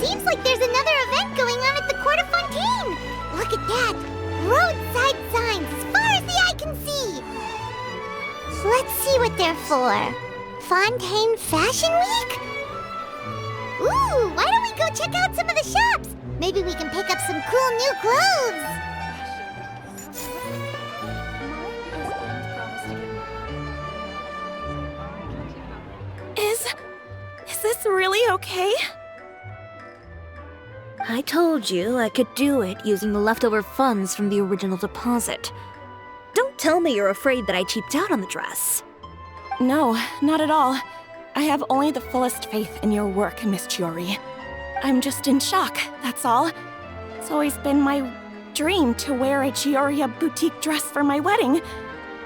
Seems like there's another event going on at the Court of Fontaine! Look at that! Roadside signs as far as the eye can see! Let's see what they're for. Fontaine Fashion Week? Ooh, why don't we go check out some of the shops? Maybe we can pick up some cool new clothes! Is this really okay? I told you I could do it using the leftover funds from the original deposit. Don't tell me you're afraid that I cheaped out on the dress. No, not at all. I have only the fullest faith in your work, Miss Chiori. I'm just in shock, that's all. It's always been my dream to wear a Chioria boutique dress for my wedding.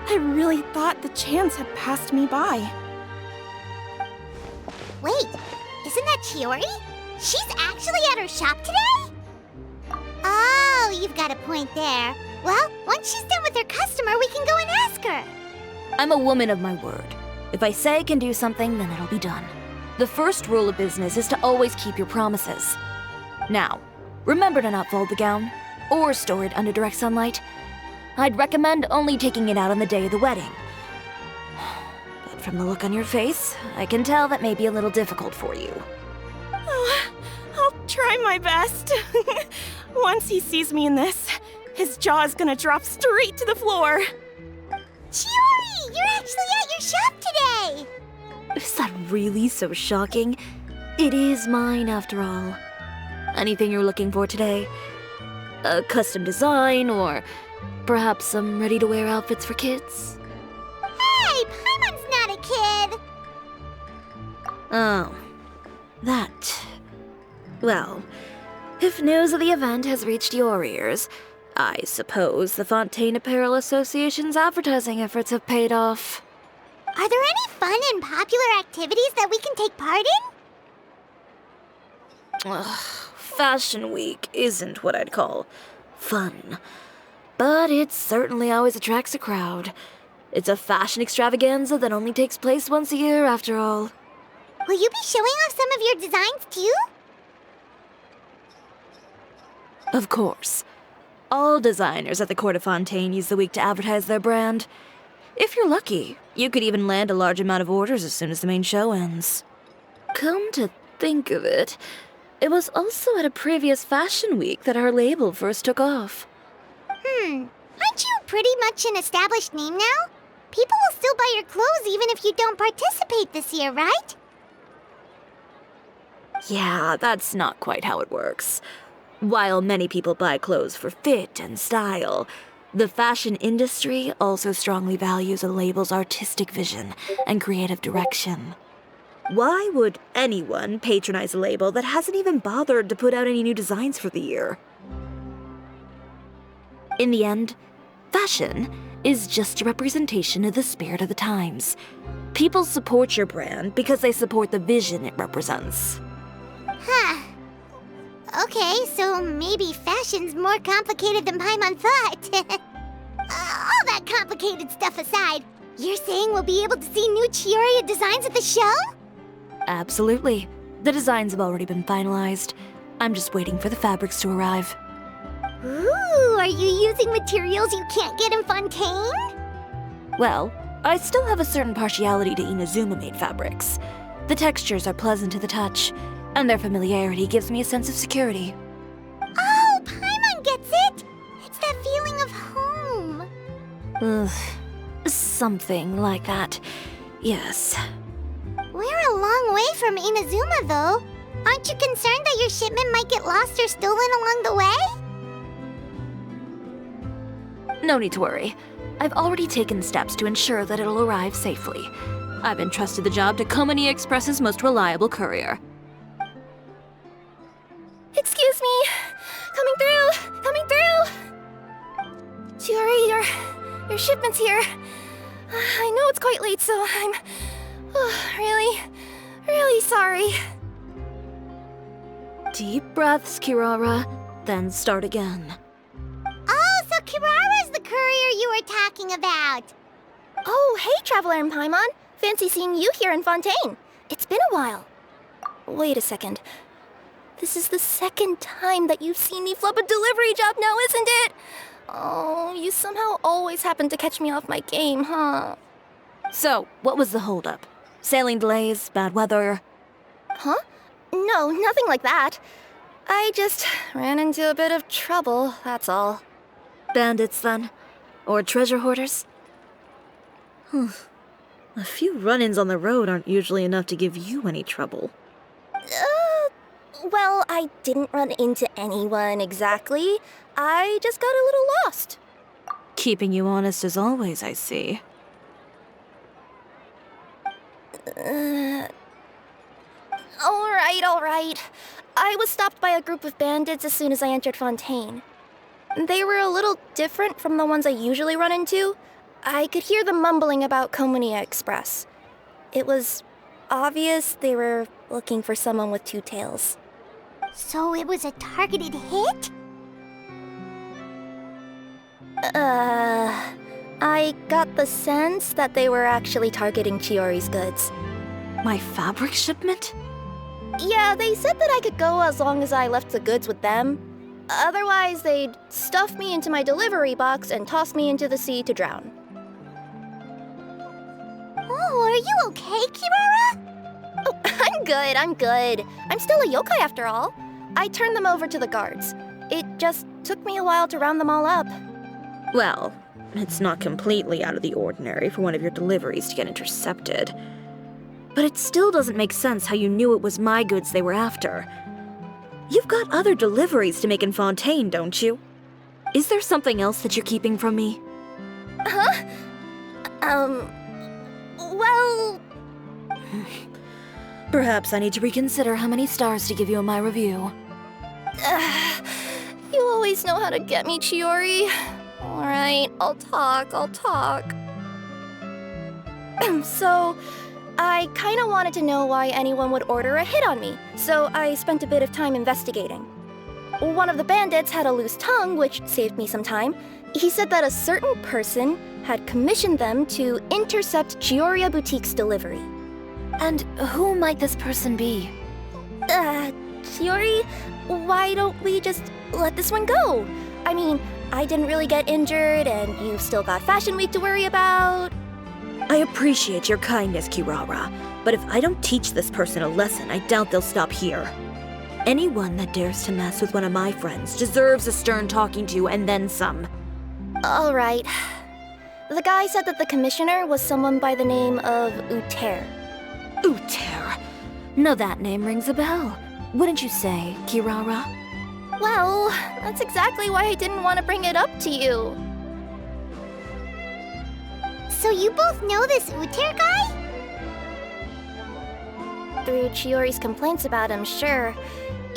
I really thought the chance had passed me by. Wait, isn't that Chiori? She's actually at her shop today? Oh, you've got a point there. Well, once she's done with her customer, we can go and ask her. I'm a woman of my word. If I say I can do something, then it'll be done. The first rule of business is to always keep your promises. Now, remember to not fold the gown, or store it under direct sunlight. I'd recommend only taking it out on the day of the wedding. But from the look on your face, I can tell that may be a little difficult for you. Oh, I'll try my best. Once he sees me in this, his jaw is gonna drop straight to the floor. Chiori, you're actually at your shop today! Is that really so shocking? It is mine, after all. Anything you're looking for today? A custom design, or perhaps some ready-to-wear outfits for kids? Hey, Paimon's not a kid! Oh, that. Well, if news of the event has reached your ears, I suppose the Fontaine Apparel Association's advertising efforts have paid off. Are there any fun and popular activities that we can take part in? Ugh, Fashion Week isn't what I'd call fun. But it certainly always attracts a crowd. It's a fashion extravaganza that only takes place once a year, after all. Will you be showing off some of your designs, too? Of course. All designers at the Court of Fontaine use the week to advertise their brand. If you're lucky, you could even land a large amount of orders as soon as the main show ends. Come to think of it, it was also at a previous fashion week that our label first took off. Aren't you pretty much an established name now? People will still buy your clothes even if you don't participate this year, right? Yeah, that's not quite how it works. While many people buy clothes for fit and style, the fashion industry also strongly values a label's artistic vision and creative direction. Why would anyone patronize a label that hasn't even bothered to put out any new designs for the year? In the end, fashion is just a representation of the spirit of the times. People support your brand because they support the vision it represents. Huh. Okay, so maybe fashion's more complicated than Paimon thought. All that complicated stuff aside, you're saying we'll be able to see new Chioria designs at the show? Absolutely. The designs have already been finalized. I'm just waiting for the fabrics to arrive. Ooh, are you using materials you can't get in Fontaine? Well, I still have a certain partiality to Inazuma-made fabrics. The textures are pleasant to the touch, and their familiarity gives me a sense of security. Oh, Paimon gets it! It's that feeling of home. Ugh, something like that. Yes. We're a long way from Inazuma, though. Aren't you concerned that your shipment might get lost or stolen along the way? No need to worry. I've already taken steps to ensure that it'll arrive safely. I've entrusted the job to Komani Express's most reliable courier. Excuse me! Coming through! Coming through! Chiori, your shipment's here. I know it's quite late, so I'm really sorry. Deep breaths, Kirara, then start again. Oh, so Kirara's the courier you were talking about. Oh, hey, Traveler and Paimon. Fancy seeing you here in Fontaine. It's been a while. Wait a second. This is the second time that you've seen me flub a delivery job now, isn't it? Oh, you somehow always happen to catch me off my game, huh? So, what was the holdup? Sailing delays, bad weather? Huh? No, nothing like that. I just ran into a bit of trouble, that's all. Bandits, then? Or treasure hoarders? A few run-ins on the road aren't usually enough to give you any trouble. Well, I didn't run into anyone exactly. I just got a little lost. Keeping you honest as always, I see. All right. I was stopped by a group of bandits as soon as I entered Fontaine. They were a little different from the ones I usually run into. I could hear them mumbling about Komunia Express. It was obvious they were looking for someone with two tails. So it was a targeted hit? I got the sense that they were actually targeting Chiori's goods. My fabric shipment? Yeah, they said that I could go as long as I left the goods with them. Otherwise, they'd stuff me into my delivery box and toss me into the sea to drown. Oh, are you okay, Kirara? Oh, I'm good. I'm still a yokai after all. I turned them over to the guards. It just took me a while to round them all up. Well, it's not completely out of the ordinary for one of your deliveries to get intercepted. But it still doesn't make sense how you knew it was my goods they were after. You've got other deliveries to make in Fontaine, don't you? Is there something else that you're keeping from me? Huh? Well... Perhaps I need to reconsider how many stars to give you in my review. You always know how to get me, Chiori. Alright, I'll talk. So, I kinda wanted to know why anyone would order a hit on me, so I spent a bit of time investigating. One of the bandits had a loose tongue, which saved me some time. He said that a certain person had commissioned them to intercept Chioria Boutique's delivery. And who might this person be? Chiori, why don't we just let this one go? I mean, I didn't really get injured, and you've still got Fashion Week to worry about. I appreciate your kindness, Kirara, but if I don't teach this person a lesson, I doubt they'll stop here. Anyone that dares to mess with one of my friends deserves a stern talking to and then some. All right. The guy said that the commissioner was someone by the name of Uter. Uter. Now that name rings a bell. Wouldn't you say, Kirara? Well, that's exactly why I didn't want to bring it up to you. So you both know this Uter guy? Through Chiori's complaints about him, sure.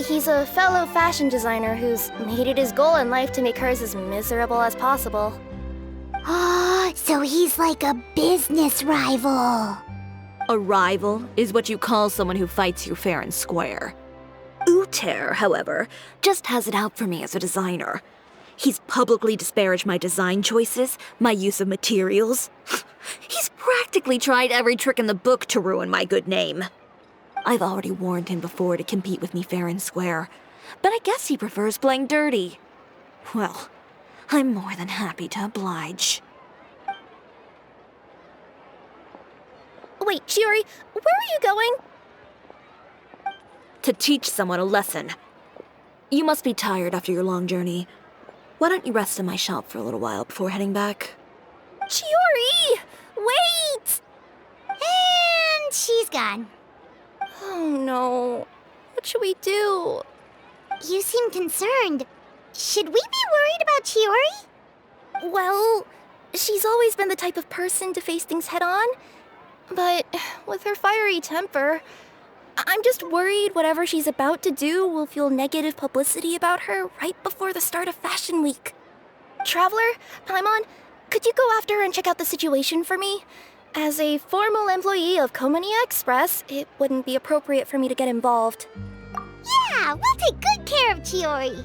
He's a fellow fashion designer who's made it his goal in life to make hers as miserable as possible. Oh, so he's like a business rival. A rival is what you call someone who fights you fair and square. Uter, however, just has it out for me as a designer. He's publicly disparaged my design choices, my use of materials. He's practically tried every trick in the book to ruin my good name. I've already warned him before to compete with me fair and square, but I guess he prefers playing dirty. Well, I'm more than happy to oblige. Wait, Chiori, where are you going? To teach someone a lesson. You must be tired after your long journey. Why don't you rest in my shop for a little while before heading back? Chiori! Wait! And she's gone. Oh no. What should we do? You seem concerned. Should we be worried about Chiori? Well, she's always been the type of person to face things head on. But with her fiery temper, I'm just worried whatever she's about to do will fuel negative publicity about her right before the start of Fashion Week. Traveler, Paimon, could you go after her and check out the situation for me? As a formal employee of Komunia Express, it wouldn't be appropriate for me to get involved. Yeah, we'll take good care of Chiori.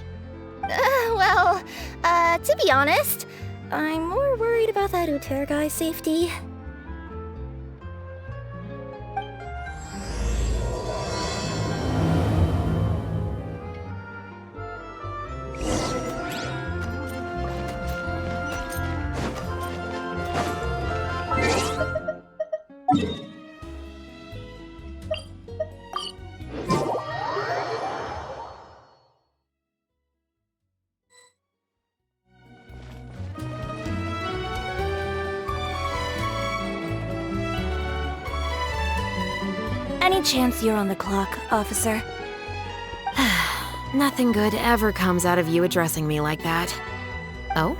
To be honest, I'm more worried about that Uter guy's safety. Any chance you're on the clock, officer? Nothing good ever comes out of you addressing me like that. Oh,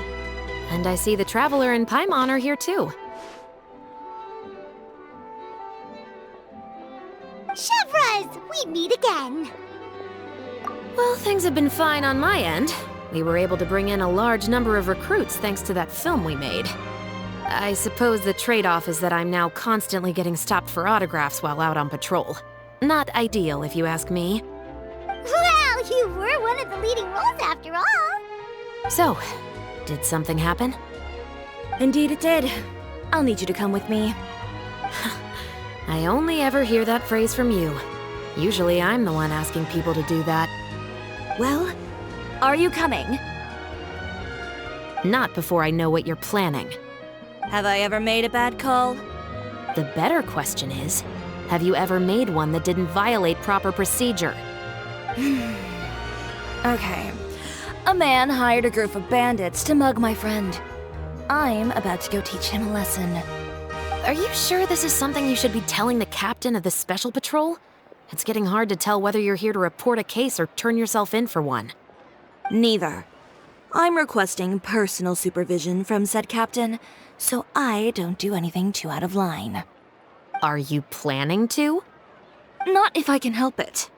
and I see the Traveler and Paimon are here too. Chevraz, we meet again. Well, things have been fine on my end. We were able to bring in a large number of recruits thanks to that film we made. I suppose the trade-off is that I'm now constantly getting stopped for autographs while out on patrol. Not ideal, if you ask me. Well, you were one of the leading roles after all. So, did something happen? Indeed it did. I'll need you to come with me. I only ever hear that phrase from you. Usually I'm the one asking people to do that. Well, are you coming? Not before I know what you're planning. Have I ever made a bad call? The better question is, have you ever made one that didn't violate proper procedure? Okay. A man hired a group of bandits to mug my friend. I'm about to go teach him a lesson. Are you sure this is something you should be telling the captain of the Special Patrol? It's getting hard to tell whether you're here to report a case or turn yourself in for one. Neither. I'm requesting personal supervision from said captain, so I don't do anything too out of line. Are you planning to? Not if I can help it.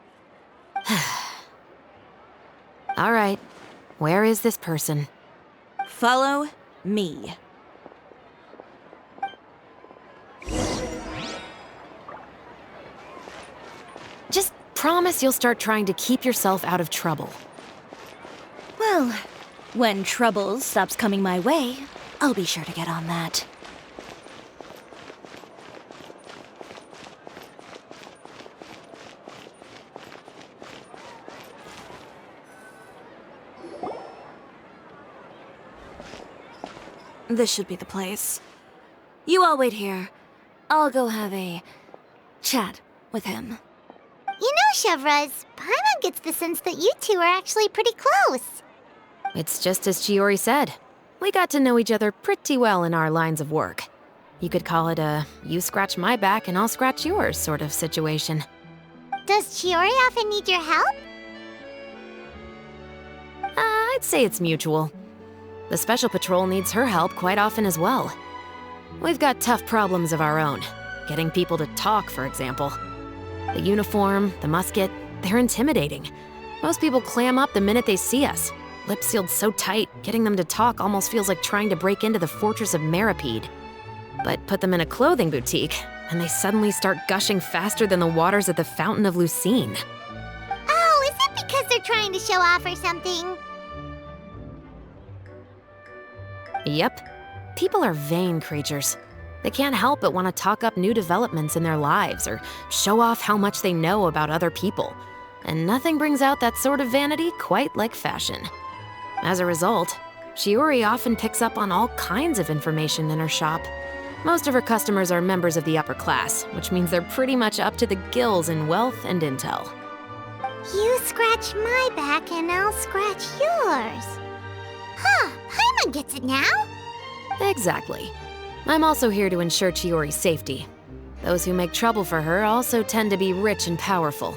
All right. Where is this person? Follow me. Just promise you'll start trying to keep yourself out of trouble. Well, when trouble stops coming my way, I'll be sure to get on that. This should be the place. You all wait here. I'll go have a chat with him. You know, Chevraz, Paimon gets the sense that you two are actually pretty close. It's just as Chiori said. We got to know each other pretty well in our lines of work. You could call it a you scratch my back and I'll scratch yours sort of situation. Does Chiori often need your help? I'd say it's mutual. The Special Patrol needs her help quite often as well. We've got tough problems of our own. Getting people to talk, for example. The uniform, the musket, they're intimidating. Most people clam up the minute they see us. Lips sealed so tight, getting them to talk almost feels like trying to break into the fortress of Meripede. But put them in a clothing boutique, and they suddenly start gushing faster than the waters at the Fountain of Lucine. Oh, is it because they're trying to show off or something? Yep. People are vain creatures. They can't help but want to talk up new developments in their lives or show off how much they know about other people. And nothing brings out that sort of vanity quite like fashion. As a result, Chiori often picks up on all kinds of information in her shop. Most of her customers are members of the upper class, which means they're pretty much up to the gills in wealth and intel. You scratch my back and I'll scratch yours. Huh, Paimon gets it now. Exactly. I'm also here to ensure Chiori's safety. Those who make trouble for her also tend to be rich and powerful.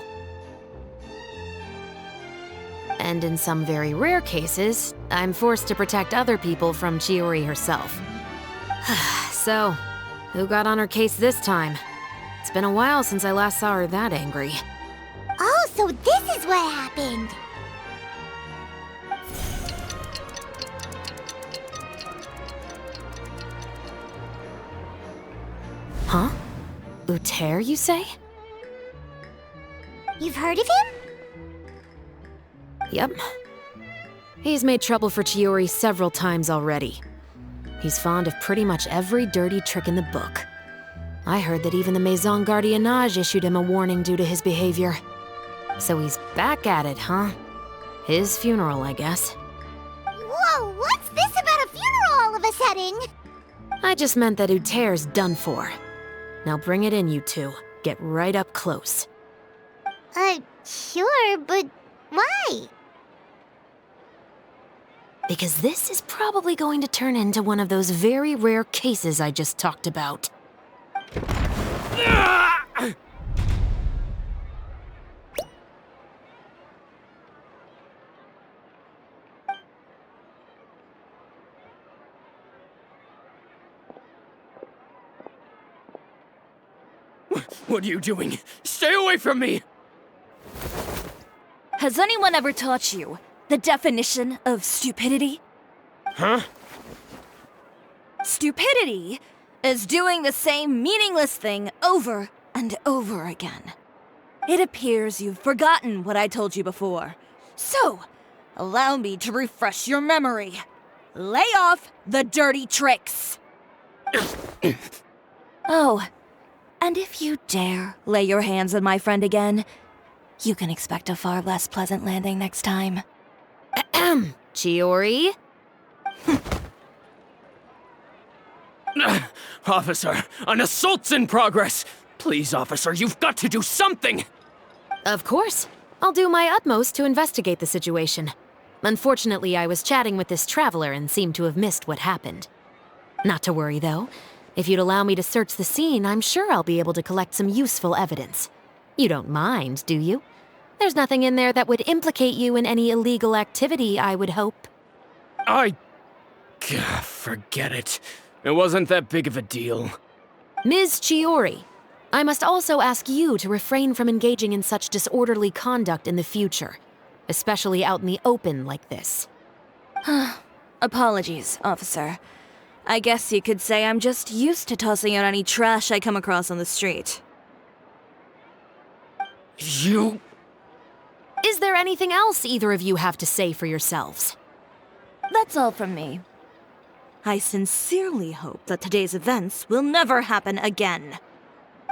And in some very rare cases, I'm forced to protect other people from Chiori herself. So, who got on her case this time? It's been a while since I last saw her that angry. Oh, so this is what happened. Huh? Uter, you say? You've heard of him? Yep. He's made trouble for Chiori several times already. He's fond of pretty much every dirty trick in the book. I heard that even the Maison Gardiennage issued him a warning due to his behavior. So he's back at it, huh? His funeral, I guess. Whoa, what's this about a funeral all of a sudden? I just meant that Uter's done for. Now bring it in, you two. Get right up close. Sure, but why? Because this is probably going to turn into one of those very rare cases I just talked about. What are you doing? Stay away from me! Has anyone ever taught you the definition of stupidity? Huh? Stupidity is doing the same meaningless thing over and over again. It appears you've forgotten what I told you before. So, allow me to refresh your memory. Lay off the dirty tricks! Oh, and if you dare lay your hands on my friend again, you can expect a far less pleasant landing next time. Ahem. Chiori? Officer, an assault's in progress! Please, officer, you've got to do something! Of course. I'll do my utmost to investigate the situation. Unfortunately, I was chatting with this traveler and seemed to have missed what happened. Not to worry, though. If you'd allow me to search the scene, I'm sure I'll be able to collect some useful evidence. You don't mind, do you? There's nothing in there that would implicate you in any illegal activity, I would hope. Forget it. It wasn't that big of a deal. Ms. Chiori, I must also ask you to refrain from engaging in such disorderly conduct in the future, especially out in the open like this. Apologies, officer. I guess you could say I'm just used to tossing out any trash I come across on the street. You... Is there anything else either of you have to say for yourselves? That's all from me. I sincerely hope that today's events will never happen again.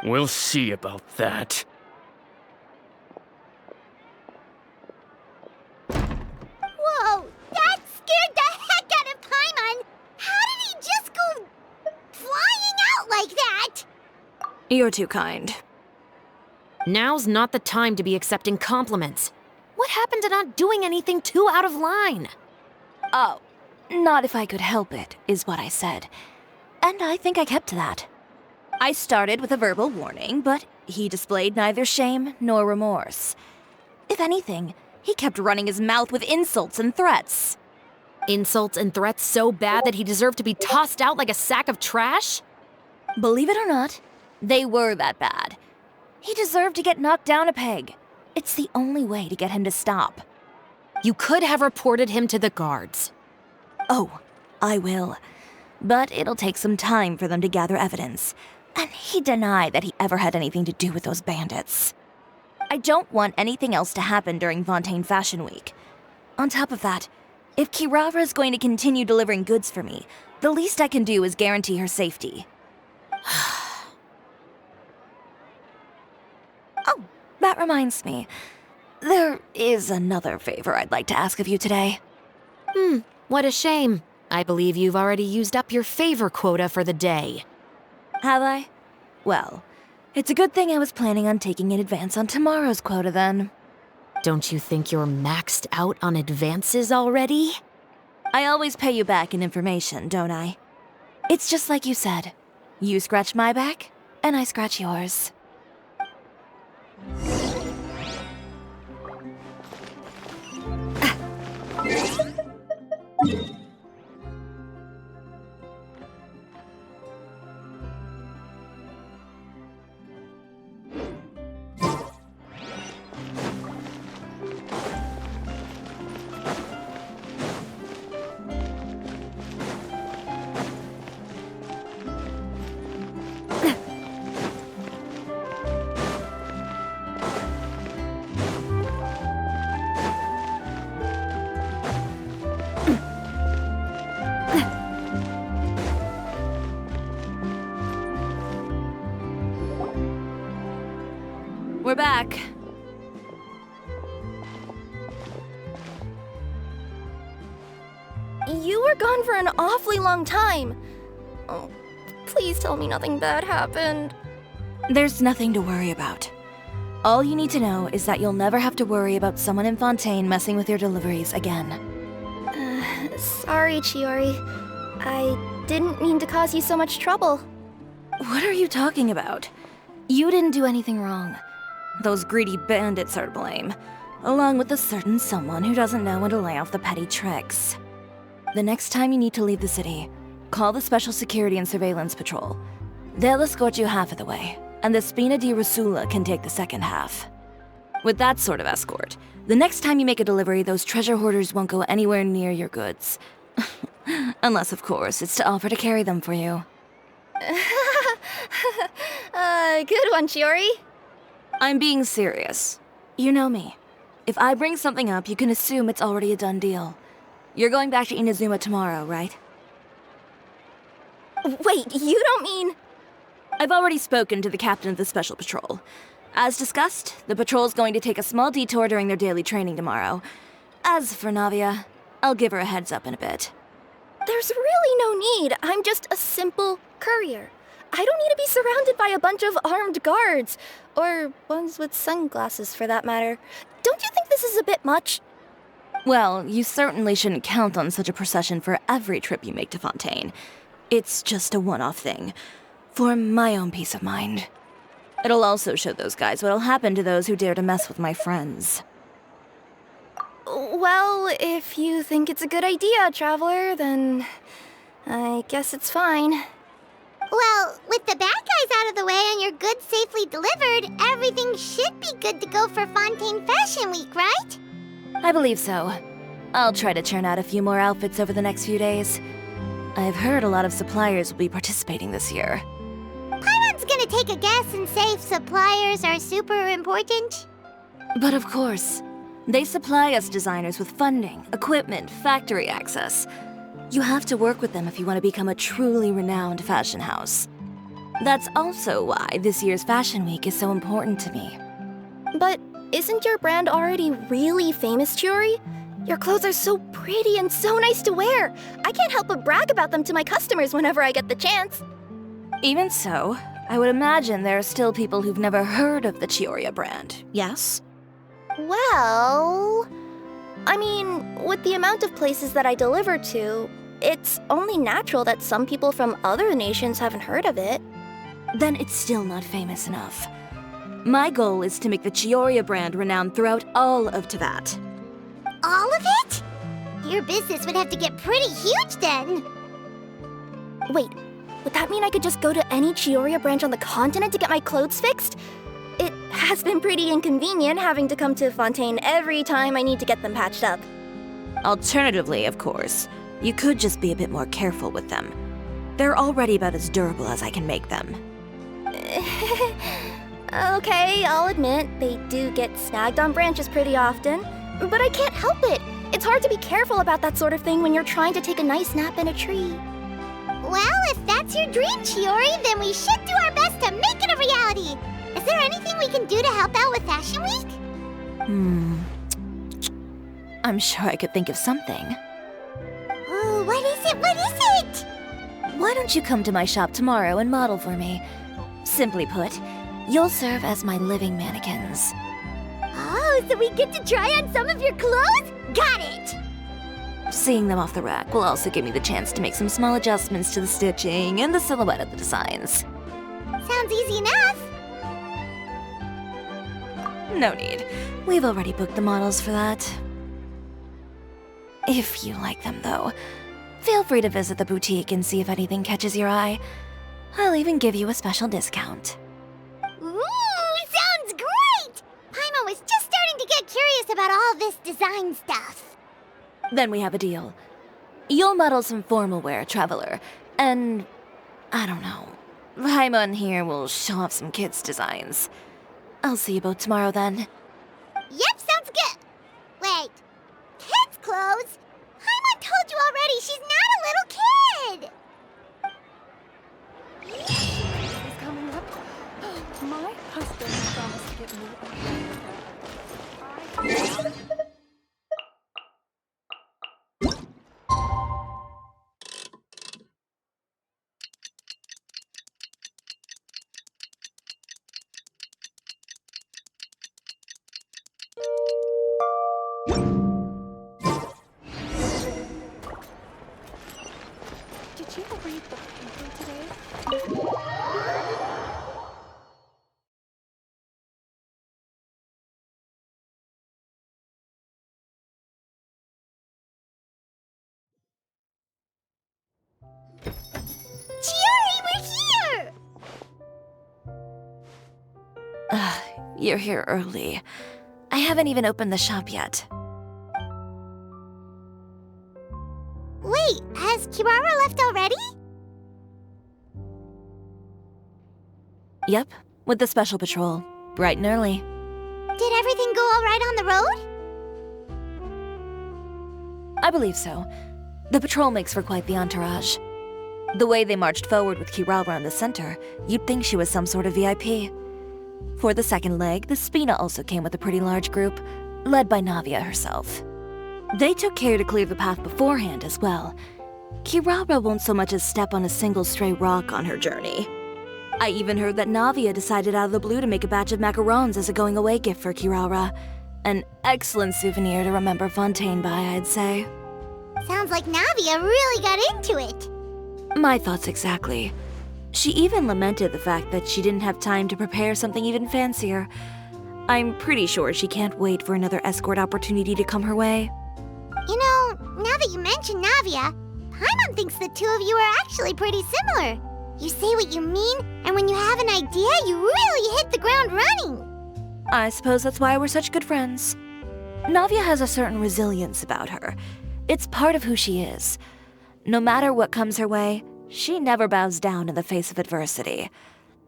We'll see about that. Whoa, that scared the heck out of Paimon! How did he just go flying out like that? You're too kind. Now's not the time to be accepting compliments. What happened to not doing anything too out of line? Oh, not if I could help it, is what I said. And I think I kept to that. I started with a verbal warning, but he displayed neither shame nor remorse. If anything, he kept running his mouth with insults and threats. Insults and threats so bad that he deserved to be tossed out like a sack of trash? Believe it or not, they were that bad. He deserved to get knocked down a peg. It's the only way to get him to stop. You could have reported him to the guards. Oh, I will. But it'll take some time for them to gather evidence. And he denied that he ever had anything to do with those bandits. I don't want anything else to happen during Fontaine Fashion Week. On top of that, if Kirara is going to continue delivering goods for me, the least I can do is guarantee her safety. Oh, that reminds me. There is another favor I'd like to ask of you today. What a shame. I believe you've already used up your favor quota for the day. Have I? Well, it's a good thing I was planning on taking an advance on tomorrow's quota then. Don't you think you're maxed out on advances already? I always pay you back in information, don't I? It's just like you said. You scratch my back, and I scratch yours. We're back. You were gone for an awfully long time. Oh, please tell me nothing bad happened. There's nothing to worry about. All you need to know is that you'll never have to worry about someone in Fontaine messing with your deliveries again. Sorry, Chiori. I didn't mean to cause you so much trouble. What are you talking about? You didn't do anything wrong. Those greedy bandits are to blame, along with a certain someone who doesn't know when to lay off the petty tricks. The next time you need to leave the city, call the Special Security and Surveillance Patrol. They'll escort you half of the way, and the Spina di Rusula can take the second half. With that sort of escort, the next time you make a delivery, those treasure hoarders won't go anywhere near your goods. Unless, of course, it's to offer to carry them for you. Good one, Chiori. I'm being serious. You know me. If I bring something up, you can assume it's already a done deal. You're going back to Inazuma tomorrow, right? Wait, you don't mean... I've already spoken to the captain of the Special Patrol. As discussed, the patrol's going to take a small detour during their daily training tomorrow. As for Navia, I'll give her a heads up in a bit. There's really no need. I'm just a simple courier. I don't need to be surrounded by a bunch of armed guards. Or ones with sunglasses, for that matter. Don't you think this is a bit much? Well, you certainly shouldn't count on such a procession for every trip you make to Fontaine. It's just a one-off thing. For my own peace of mind. It'll also show those guys what'll happen to those who dare to mess with my friends. Well, if you think it's a good idea, Traveler, then I guess it's fine. Well, with the bad guys out of the way and your goods safely delivered, everything should be good to go for Fontaine Fashion Week, right? I believe so. I'll try to churn out a few more outfits over the next few days. I've heard a lot of suppliers will be participating this year. Paimon's gonna take a guess and say if suppliers are super important. But of course, they supply us designers with funding, equipment, factory access. You have to work with them if you want to become a truly renowned fashion house. That's also why this year's Fashion Week is so important to me. But isn't your brand already really famous, Chiori? Your clothes are so pretty and so nice to wear. I can't help but brag about them to my customers whenever I get the chance. Even so, I would imagine there are still people who've never heard of the Chiori brand, yes? Well... I mean, with the amount of places that I deliver to, it's only natural that some people from other nations haven't heard of it. Then it's still not famous enough. My goal is to make the Chiori brand renowned throughout all of Teyvat. All of it? Your business would have to get pretty huge then. Wait, would that mean I could just go to any Chiori branch on the continent to get my clothes fixed? It has been pretty inconvenient having to come to Fontaine every time I need to get them patched up. Alternatively, of course, you could just be a bit more careful with them. They're already about as durable as I can make them. Okay, I'll admit, they do get snagged on branches pretty often, but I can't help it. It's hard to be careful about that sort of thing when you're trying to take a nice nap in a tree. Well, if that's your dream, Chiori, then we should do our best to make it a reality. Is there anything we can do to help out with Fashion Week? I'm sure I could think of something. Oh, what is it? What is it? Why don't you come to my shop tomorrow and model for me? Simply put, you'll serve as my living mannequins. Oh, so we get to try on some of your clothes? Got it! Seeing them off the rack will also give me the chance to make some small adjustments to the stitching and the silhouette of the designs. Sounds easy enough. No need. We've already booked the models for that. If you like them, though, feel free to visit the boutique and see if anything catches your eye. I'll even give you a special discount. Ooh, sounds great! Paimon was just starting to get curious about all this design stuff. Then we have a deal. You'll model some formal wear, Traveler, and... I don't know. Paimon here will show off some kids' designs. I'll see you both tomorrow then. Yep, sounds good. Wait, kids' clothes? Paimon told you already she's not a little kid. Is coming up. My husband promised to get me You're here early. I haven't even opened the shop yet. Wait, has Kirara left already? Yep, with the special patrol. Bright and early. Did everything go all right on the road? I believe so. The patrol makes for quite the entourage. The way they marched forward with Kirara in the center, you'd think she was some sort of VIP. For the second leg, the Spina also came with a pretty large group, led by Navia herself. They took care to clear the path beforehand as well. Kirara won't so much as step on a single stray rock on her journey. I even heard that Navia decided out of the blue to make a batch of macarons as a going-away gift for Kirara. An excellent souvenir to remember Fontaine by, I'd say. Sounds like Navia really got into it. My thoughts exactly. She even lamented the fact that she didn't have time to prepare something even fancier. I'm pretty sure she can't wait for another escort opportunity to come her way. You know, now that you mention Navia, Paimon thinks the two of you are actually pretty similar. You say what you mean, and when you have an idea, you really hit the ground running. I suppose that's why we're such good friends. Navia has a certain resilience about her. It's part of who she is. No matter what comes her way, she never bows down in the face of adversity.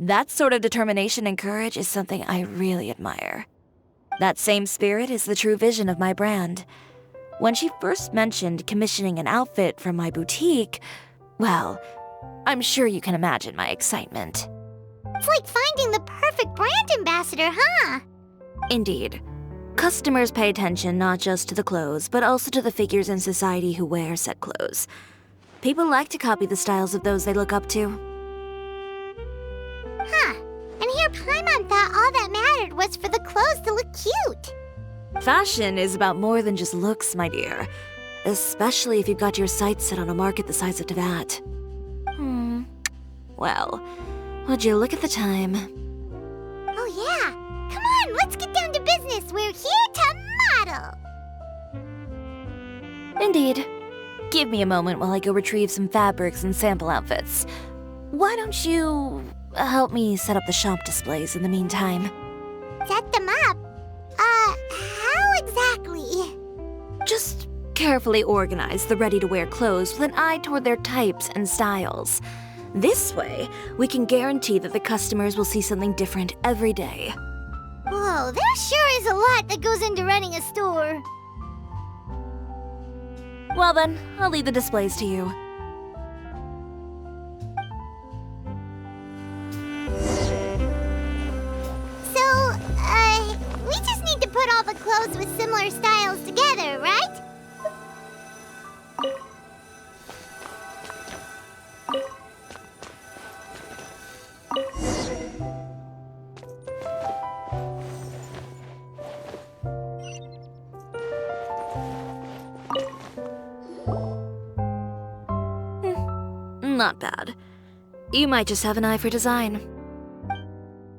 That sort of determination and courage is something I really admire. That same spirit is the true vision of my brand. When she first mentioned commissioning an outfit from my boutique, well, I'm sure you can imagine my excitement. It's like finding the perfect brand ambassador, huh? Indeed. Customers pay attention not just to the clothes, but also to the figures in society who wear said clothes. People like to copy the styles of those they look up to. Huh. And here Paimon thought all that mattered was for the clothes to look cute. Fashion is about more than just looks, my dear. Especially if you've got your sights set on a market the size of Teyvat. Well, would you look at the time? Oh yeah. Come on, let's get down to business. We're here to model. Indeed. Give me a moment while I go retrieve some fabrics and sample outfits. Why don't you help me set up the shop displays in the meantime? Set them up? How exactly? Just carefully organize the ready-to-wear clothes with an eye toward their types and styles. This way, we can guarantee that the customers will see something different every day. Whoa, there sure is a lot that goes into running a store. Well then, I'll leave the displays to you. So, we just need to put all the clothes with similar styles together, right? Not bad. You might just have an eye for design.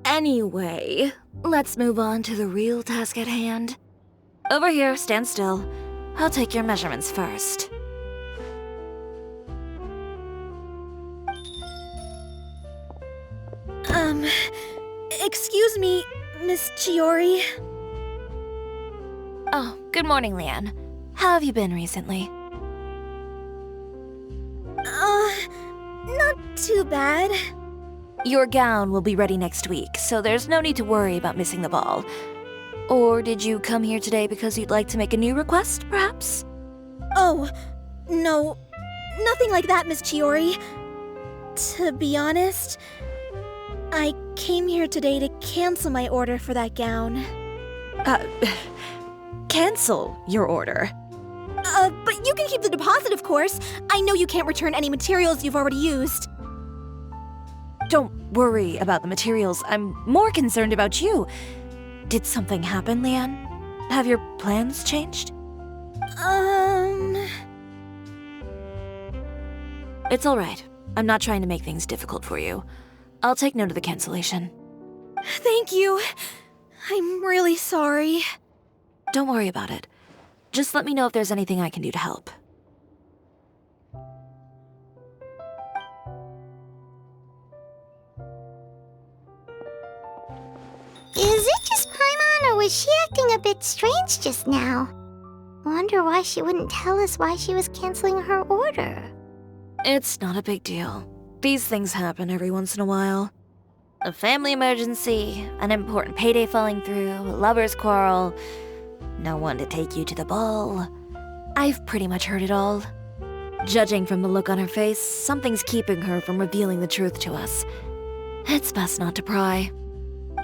Anyway, let's move on to the real task at hand. Over here, stand still. I'll take your measurements first. Excuse me, Miss Chiori. Oh, good morning, Leanne. How have you been recently? Not too bad. Your gown will be ready next week, so there's no need to worry about missing the ball. Or did you come here today because you'd like to make a new request, perhaps? Oh, no. Nothing like that, Miss Chiori. To be honest, I came here today to cancel my order for that gown. Cancel your order. But you can keep the deposit, of course. I know you can't return any materials you've already used. Don't worry about the materials. I'm more concerned about you. Did something happen, Leanne? Have your plans changed? It's all right. I'm not trying to make things difficult for you. I'll take note of the cancellation. Thank you. I'm really sorry. Don't worry about it. Just let me know if there's anything I can do to help. Is it just Paimon, or was she acting a bit strange just now? Wonder why she wouldn't tell us why she was canceling her order. It's not a big deal. These things happen every once in a while. A family emergency, an important payday falling through, a lover's quarrel, no one to take you to the ball. I've pretty much heard it all. Judging from the look on her face, something's keeping her from revealing the truth to us. It's best not to pry.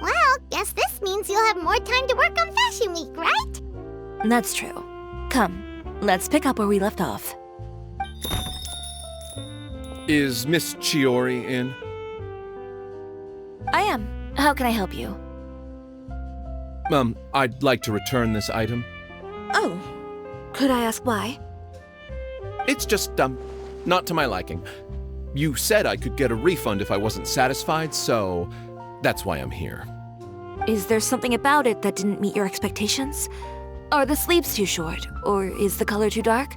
Well, guess this means you'll have more time to work on Fashion Week, right? That's true. Come, let's pick up where we left off. Is Miss Chiori in? I am. How can I help you? I'd like to return this item. Oh, could I ask why? It's just, not to my liking. You said I could get a refund if I wasn't satisfied, so that's why I'm here. Is there something about it that didn't meet your expectations? Are the sleeves too short, or is the color too dark?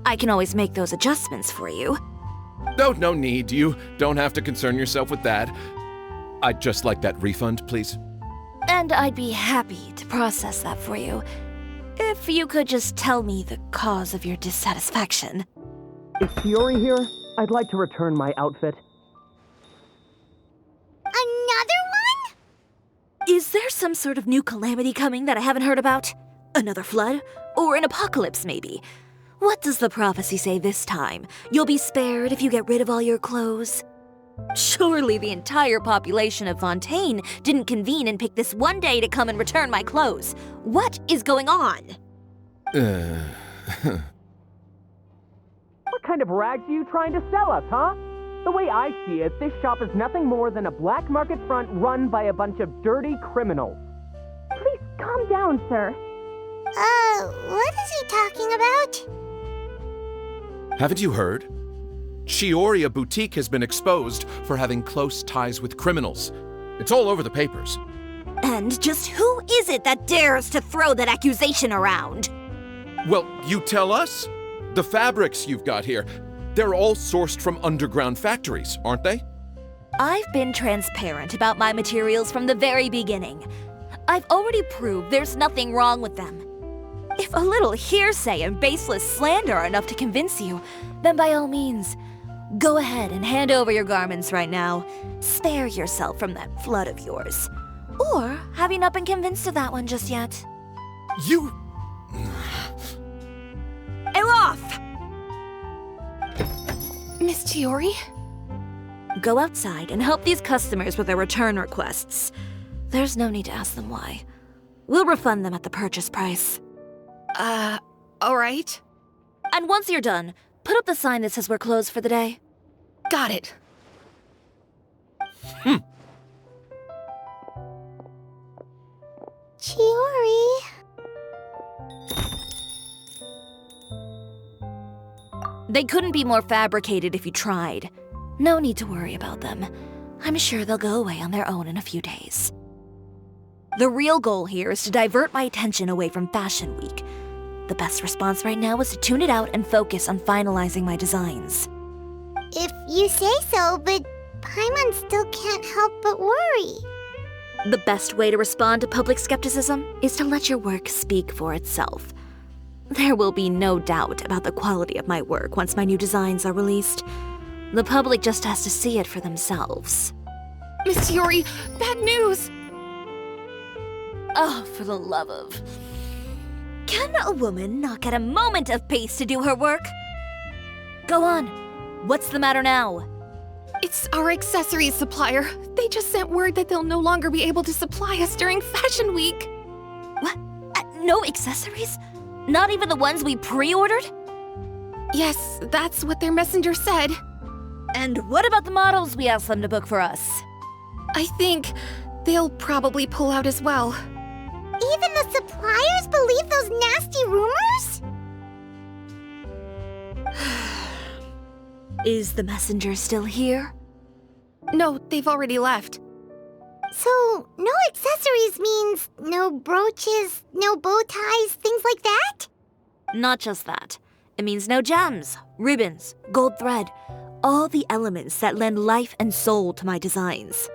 I can always make those adjustments for you. No need. You don't have to concern yourself with that. I'd just like that refund, please. And I'd be happy to process that for you. If you could just tell me the cause of your dissatisfaction. Is Chiori here? I'd like to return my outfit. Another one? Is there some sort of new calamity coming that I haven't heard about? Another flood? Or an apocalypse, maybe? What does the prophecy say this time? You'll be spared if you get rid of all your clothes? Surely the entire population of Fontaine didn't convene and pick this one day to come and return my clothes. What is going on? What kind of rags are you trying to sell us, huh? The way I see it, this shop is nothing more than a black market front run by a bunch of dirty criminals. Please calm down, sir. What is he talking about? Haven't you heard? Chiori Boutique has been exposed for having close ties with criminals. It's all over the papers. And just who is it that dares to throw that accusation around? Well, you tell us. The fabrics you've got here, they're all sourced from underground factories, aren't they? I've been transparent about my materials from the very beginning. I've already proved there's nothing wrong with them. If a little hearsay and baseless slander are enough to convince you, then by all means, go ahead and hand over your garments right now. Spare yourself from that flood of yours. Or have you not been convinced of that one just yet? You... Elof! Miss Chiori? Go outside and help these customers with their return requests. There's no need to ask them why. We'll refund them at the purchase price. Alright. And once you're done, put up the sign that says we're closed for the day. Got it. Chiori. They couldn't be more fabricated if you tried. No need to worry about them. I'm sure they'll go away on their own in a few days. The real goal here is to divert my attention away from Fashion Week. The best response right now is to tune it out and focus on finalizing my designs. If you say so, but Paimon still can't help but worry. The best way to respond to public skepticism is to let your work speak for itself. There will be no doubt about the quality of my work once my new designs are released. The public just has to see it for themselves. Miss Chiori, bad news! Oh, for the love of... Can a woman not get a moment of peace to do her work? Go on. What's the matter now? It's our accessories supplier. They just sent word that they'll no longer be able to supply us during Fashion Week. What? No accessories? Not even the ones we pre-ordered? Yes, that's what their messenger said. And what about the models we asked them to book for us? I think they'll probably pull out as well. Even the suppliers believe those nasty rumors? Is the messenger still here? No, they've already left. So, no accessories means no brooches, no bow ties, things like that? Not just that. It means no gems, ribbons, gold thread, all the elements that lend life and soul to my designs.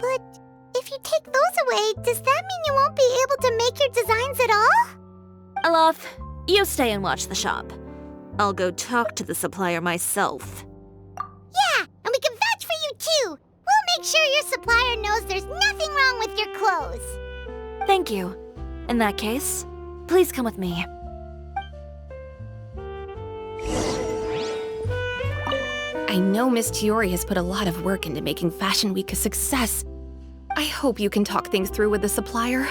But if if you take those away, does that mean you won't be able to make your designs at all? Alaf, you stay and watch the shop. I'll go talk to the supplier myself. Yeah, and we can vouch for you too. We'll make sure your supplier knows there's nothing wrong with your clothes. Thank you. In that case, please come with me. I know Miss Chiori has put a lot of work into making Fashion Week a success. I hope you can talk things through with the supplier.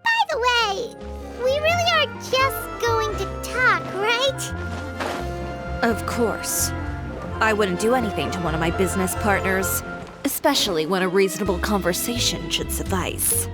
By the way, we really are just going to talk, right? Of course. I wouldn't do anything to one of my business partners, especially when a reasonable conversation should suffice.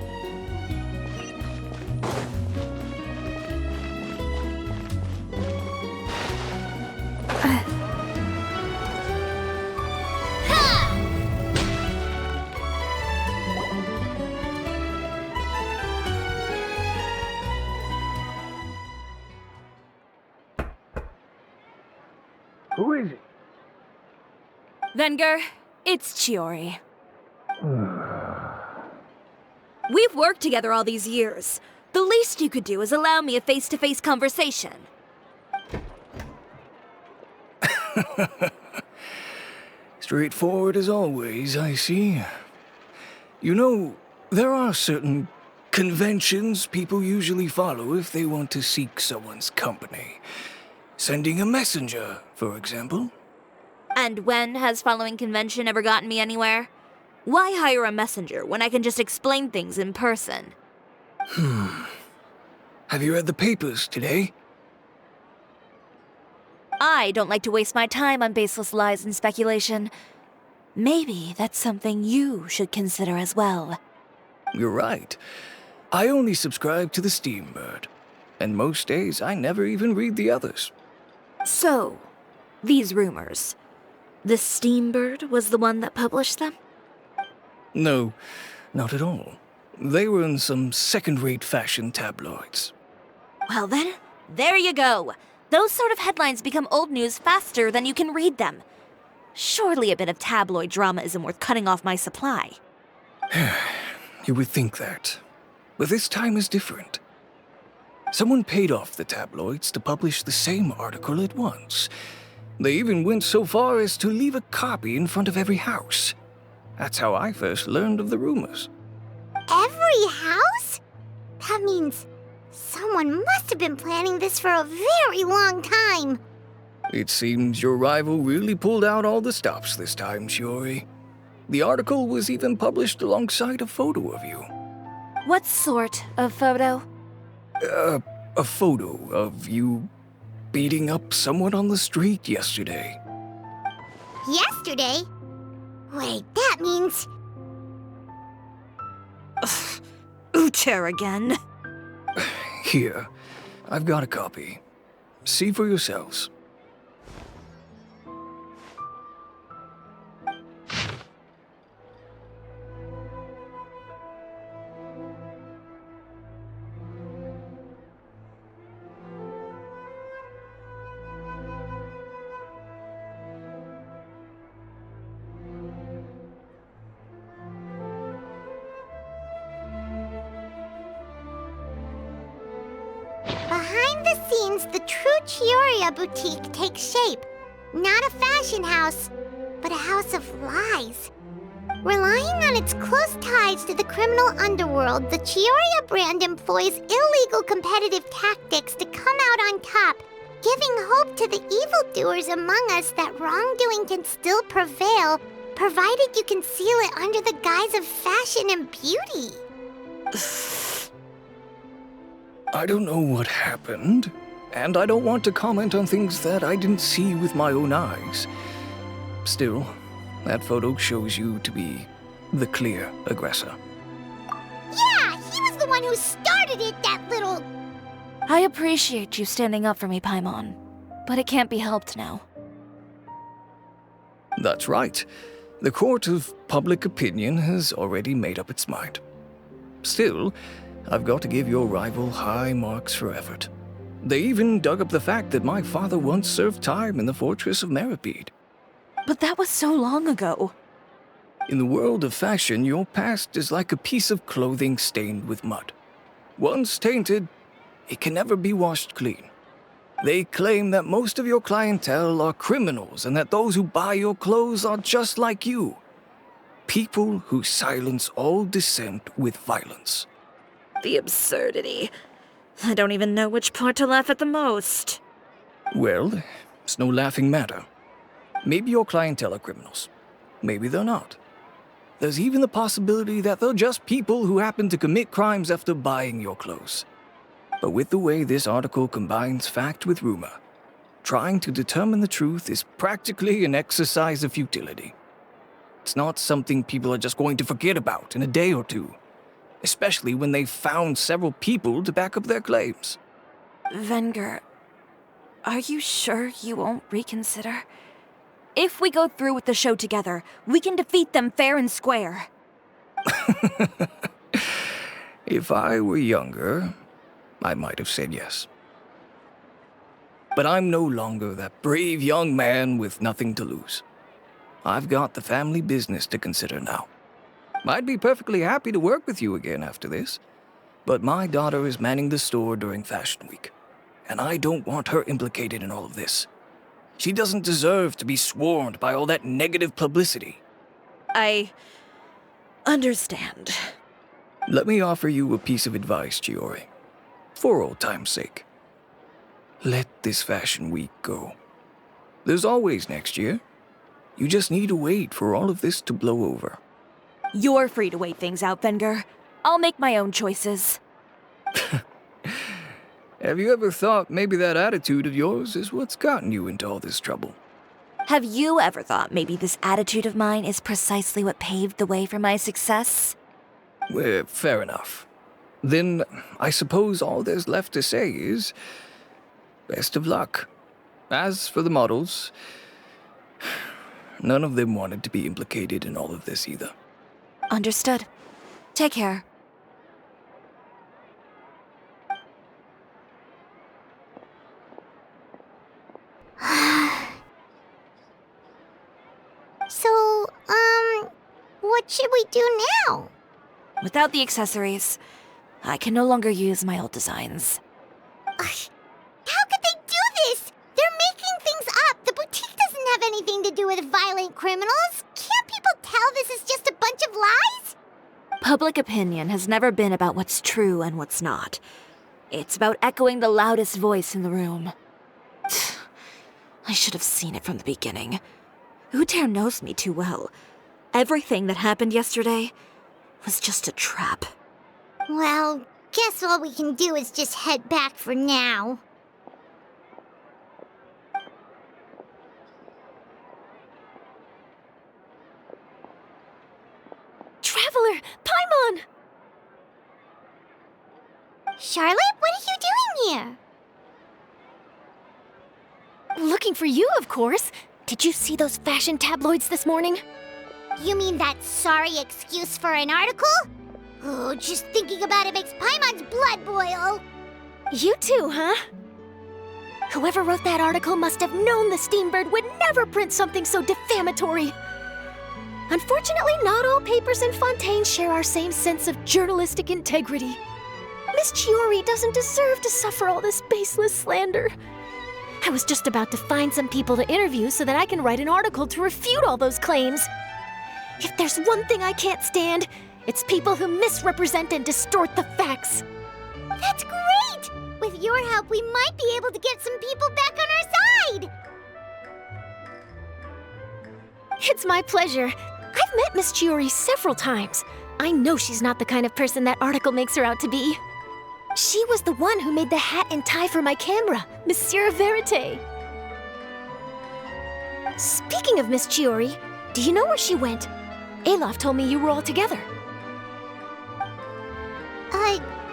Who is it? Venger, it's Chiori. We've worked together all these years. The least you could do is allow me a face-to-face conversation. Straightforward as always, I see. You know, there are certain conventions people usually follow if they want to seek someone's company. Sending a messenger, for example. And when has following convention ever gotten me anywhere? Why hire a messenger when I can just explain things in person? Have you read the papers today? I don't like to waste my time on baseless lies and speculation. Maybe that's something you should consider as well. You're right. I only subscribe to the Steambird. And most days I never even read the others. So, these rumors. The Steambird was the one that published them? No, not at all. They were in some second-rate fashion tabloids. Well then, there you go. Those sort of headlines become old news faster than you can read them. Surely a bit of tabloid drama isn't worth cutting off my supply. You would think that. But this time is different. Someone paid off the tabloids to publish the same article at once. They even went so far as to leave a copy in front of every house. That's how I first learned of the rumors. Every house? That means someone must have been planning this for a very long time. It seems your rival really pulled out all the stops this time, Chiori. The article was even published alongside a photo of you. What sort of photo? A photo of you beating up someone on the street yesterday. Yesterday? Wait, that means... Ucher again. Here, I've got a copy. See for yourselves. Behind the scenes, the true Chiori boutique takes shape. Not a fashion house, but a house of lies. Relying on its close ties to the criminal underworld, the Chiori brand employs illegal competitive tactics to come out on top, giving hope to the evildoers among us that wrongdoing can still prevail, provided you conceal it under the guise of fashion and beauty. I don't know what happened, and I don't want to comment on things that I didn't see with my own eyes. Still, that photo shows you to be the clear aggressor. Yeah, he was the one who started it, that little... I appreciate you standing up for me, Paimon, but it can't be helped now. That's right. The court of public opinion has already made up its mind. Still, I've got to give your rival high marks for effort. They even dug up the fact that my father once served time in the fortress of Meripede. But that was so long ago. In the world of fashion, your past is like a piece of clothing stained with mud. Once tainted, it can never be washed clean. They claim that most of your clientele are criminals and that those who buy your clothes are just like you. People who silence all dissent with violence. The absurdity. I don't even know which part to laugh at the most. Well, it's no laughing matter. Maybe your clientele are criminals. Maybe they're not. There's even the possibility that they're just people who happen to commit crimes after buying your clothes. But with the way this article combines fact with rumor, trying to determine the truth is practically an exercise of futility. It's not something people are just going to forget about in a day or two, especially when they've found several people to back up their claims. Venger, are you sure you won't reconsider? If we go through with the show together, we can defeat them fair and square. If I were younger, I might have said yes. But I'm no longer that brave young man with nothing to lose. I've got the family business to consider now. I'd be perfectly happy to work with you again after this, but my daughter is manning the store during Fashion Week, and I don't want her implicated in all of this. She doesn't deserve to be swarmed by all that negative publicity. I understand. Let me offer you a piece of advice, Chiori. For old time's sake. Let this Fashion Week go. There's always next year. You just need to wait for all of this to blow over. You're free to wait things out, Venger. I'll make my own choices. Have you ever thought maybe that attitude of yours is what's gotten you into all this trouble? Have you ever thought maybe this attitude of mine is precisely what paved the way for my success? Well, fair enough. Then I suppose all there's left to say is, best of luck. As for the models, none of them wanted to be implicated in all of this either. Understood. Take care. So, what should we do now? Without the accessories, I can no longer use my old designs. How could they do this? They're making things up. The boutique doesn't have anything to do with violent criminals. Can't people tell this is just a bunch of lies? Public opinion has never been about what's true and what's not. It's about echoing the loudest voice in the room. I should have seen it from the beginning. Uter knows me too well. Everything that happened yesterday was just a trap. Well, guess all we can do is just head back for now. Traveler! Paimon! Charlotte, what are you doing here? Looking for you, of course. Did you see those fashion tabloids this morning? You mean that sorry excuse for an article? Oh, just thinking about it makes Paimon's blood boil. You too, huh? Whoever wrote that article must have known the Steambird would never print something so defamatory. Unfortunately, not all papers in Fontaine share our same sense of journalistic integrity. Miss Chiori doesn't deserve to suffer all this baseless slander. I was just about to find some people to interview so that I can write an article to refute all those claims. If there's one thing I can't stand, it's people who misrepresent and distort the facts. That's great! With your help, we might be able to get some people back on our side! It's my pleasure. I've met Miss Chiori several times. I know she's not the kind of person that article makes her out to be. She was the one who made the hat and tie for my camera, Monsieur Verite. Speaking of Miss Chiori, do you know where she went? Alof told me you were all together.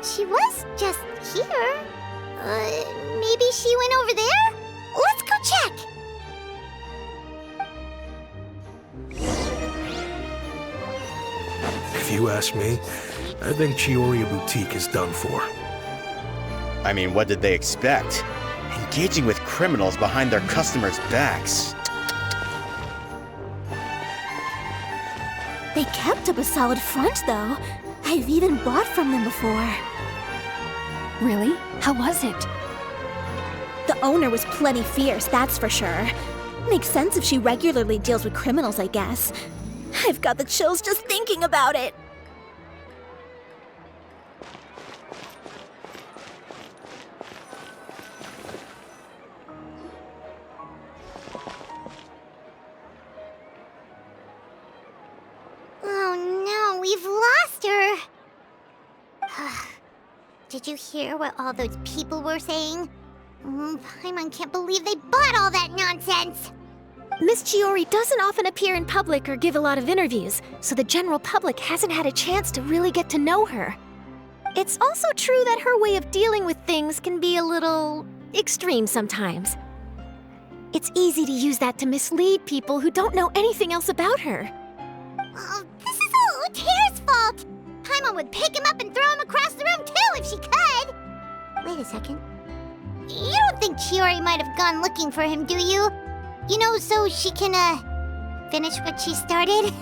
She was just here. Maybe she went over there? Let's go check! If you ask me, I think Chiori Boutique is done for. I mean, what did they expect? Engaging with criminals behind their customers' backs. They kept up a solid front, though. I've even bought from them before. Really? How was it? The owner was plenty fierce, that's for sure. Makes sense if she regularly deals with criminals, I guess. I've got the chills just thinking about it. Oh no, we've lost her. Did you hear what all those people were saying? Paimon can't believe they bought all that nonsense. Miss Chiori doesn't often appear in public or give a lot of interviews, so the general public hasn't had a chance to really get to know her. It's also true that her way of dealing with things can be a little extreme sometimes. It's easy to use that to mislead people who don't know anything else about her. Oh, this is all Uter's fault! Paimon would pick him up and throw him across the room too if she could! Wait a second. You don't think Chiori might have gone looking for him, do you? You know, so she can, finish what she started?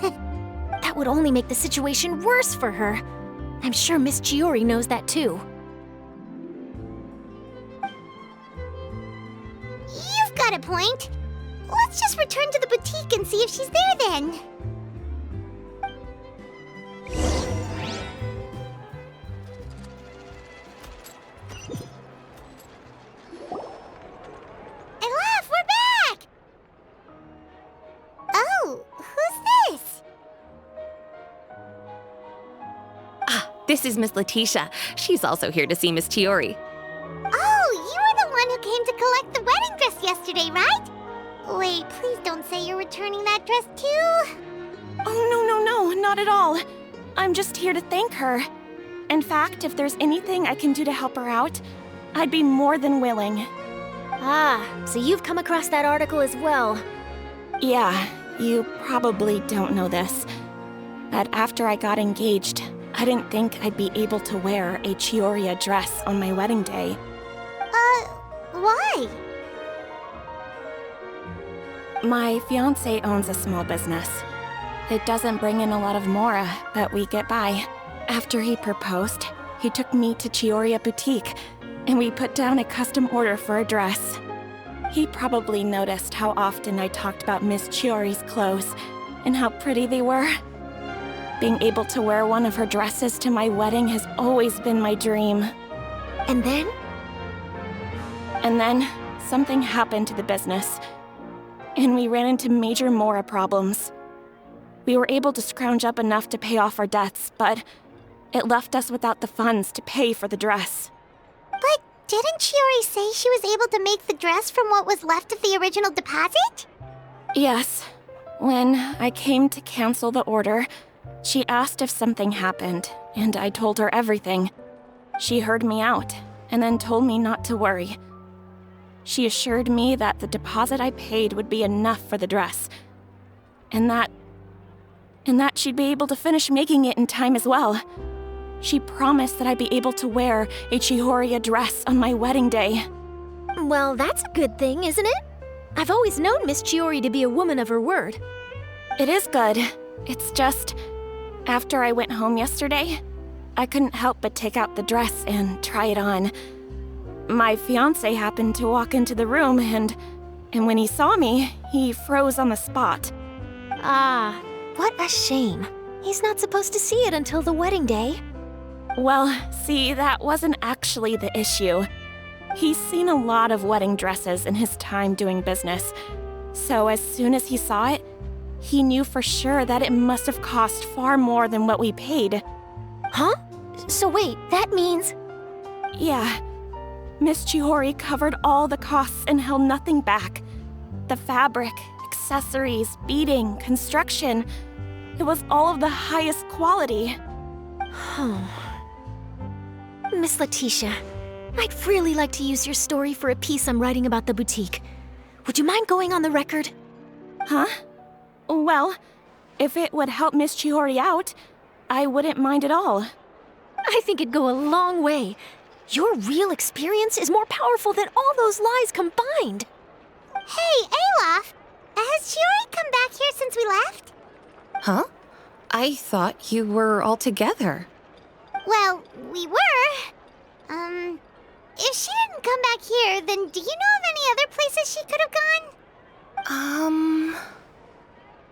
That would only make the situation worse for her. I'm sure Miss Chiori knows that too. You've got a point. Let's just return to the boutique and see if she's there then. This is Miss Letitia. She's also here to see Miss Chiori. Oh, you were the one who came to collect the wedding dress yesterday, right? Wait, please don't say you're returning that dress too. Oh, no, not at all. I'm just here to thank her. In fact, if there's anything I can do to help her out, I'd be more than willing. Ah, so you've come across that article as well. Yeah, you probably don't know this, but after I got engaged, I didn't think I'd be able to wear a Chiori dress on my wedding day. Why? My fiancé owns a small business. It doesn't bring in a lot of mora, but we get by. After he proposed, he took me to Chiori Boutique, and we put down a custom order for a dress. He probably noticed how often I talked about Miss Chiori's clothes, and how pretty they were. Being able to wear one of her dresses to my wedding has always been my dream. And then? And then, something happened to the business, and we ran into major mora problems. We were able to scrounge up enough to pay off our debts, but it left us without the funds to pay for the dress. But didn't Chiori say she was able to make the dress from what was left of the original deposit? Yes. When I came to cancel the order, she asked if something happened, and I told her everything. She heard me out, and then told me not to worry. She assured me that the deposit I paid would be enough for the dress, and that she'd be able to finish making it in time as well. She promised that I'd be able to wear a Chiori dress on my wedding day. Well, that's a good thing, isn't it? I've always known Miss Chiori to be a woman of her word. It is good. It's just, after I went home yesterday, I couldn't help but take out the dress and try it on. My fiancé happened to walk into the room, and when he saw me, he froze on the spot. Ah, what a shame. He's not supposed to see it until the wedding day. Well, see, that wasn't actually the issue. He's seen a lot of wedding dresses in his time doing business, so as soon as he saw it, he knew for sure that it must have cost far more than what we paid. Huh? So wait, that means... Yeah. Miss Chiori covered all the costs and held nothing back. The fabric, accessories, beading, construction. It was all of the highest quality. Miss Letitia, I'd really like to use your story for a piece I'm writing about the boutique. Would you mind going on the record? Huh? Well, if it would help Miss Chiori out, I wouldn't mind at all. I think it'd go a long way. Your real experience is more powerful than all those lies combined. Hey, Olaf! Has Chiori come back here since we left? Huh? I thought you were all together. Well, we were. If she didn't come back here, then do you know of any other places she could have gone?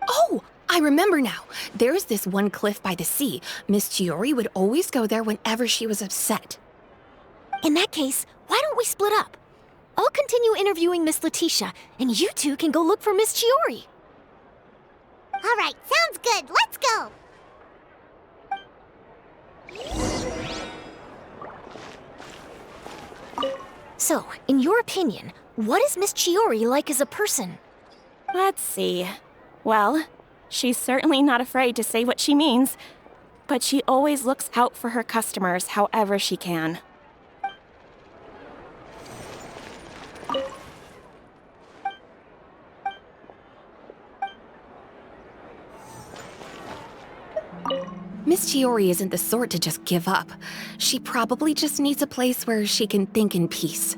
Oh, I remember now. There's this one cliff by the sea. Miss Chiori would always go there whenever she was upset. In that case, why don't we split up? I'll continue interviewing Miss Letitia, and you two can go look for Miss Chiori. All right, sounds good. Let's go. So, in your opinion, what is Miss Chiori like as a person? Let's see. Well, she's certainly not afraid to say what she means, but she always looks out for her customers however she can. Miss Chiori isn't the sort to just give up. She probably just needs a place where she can think in peace.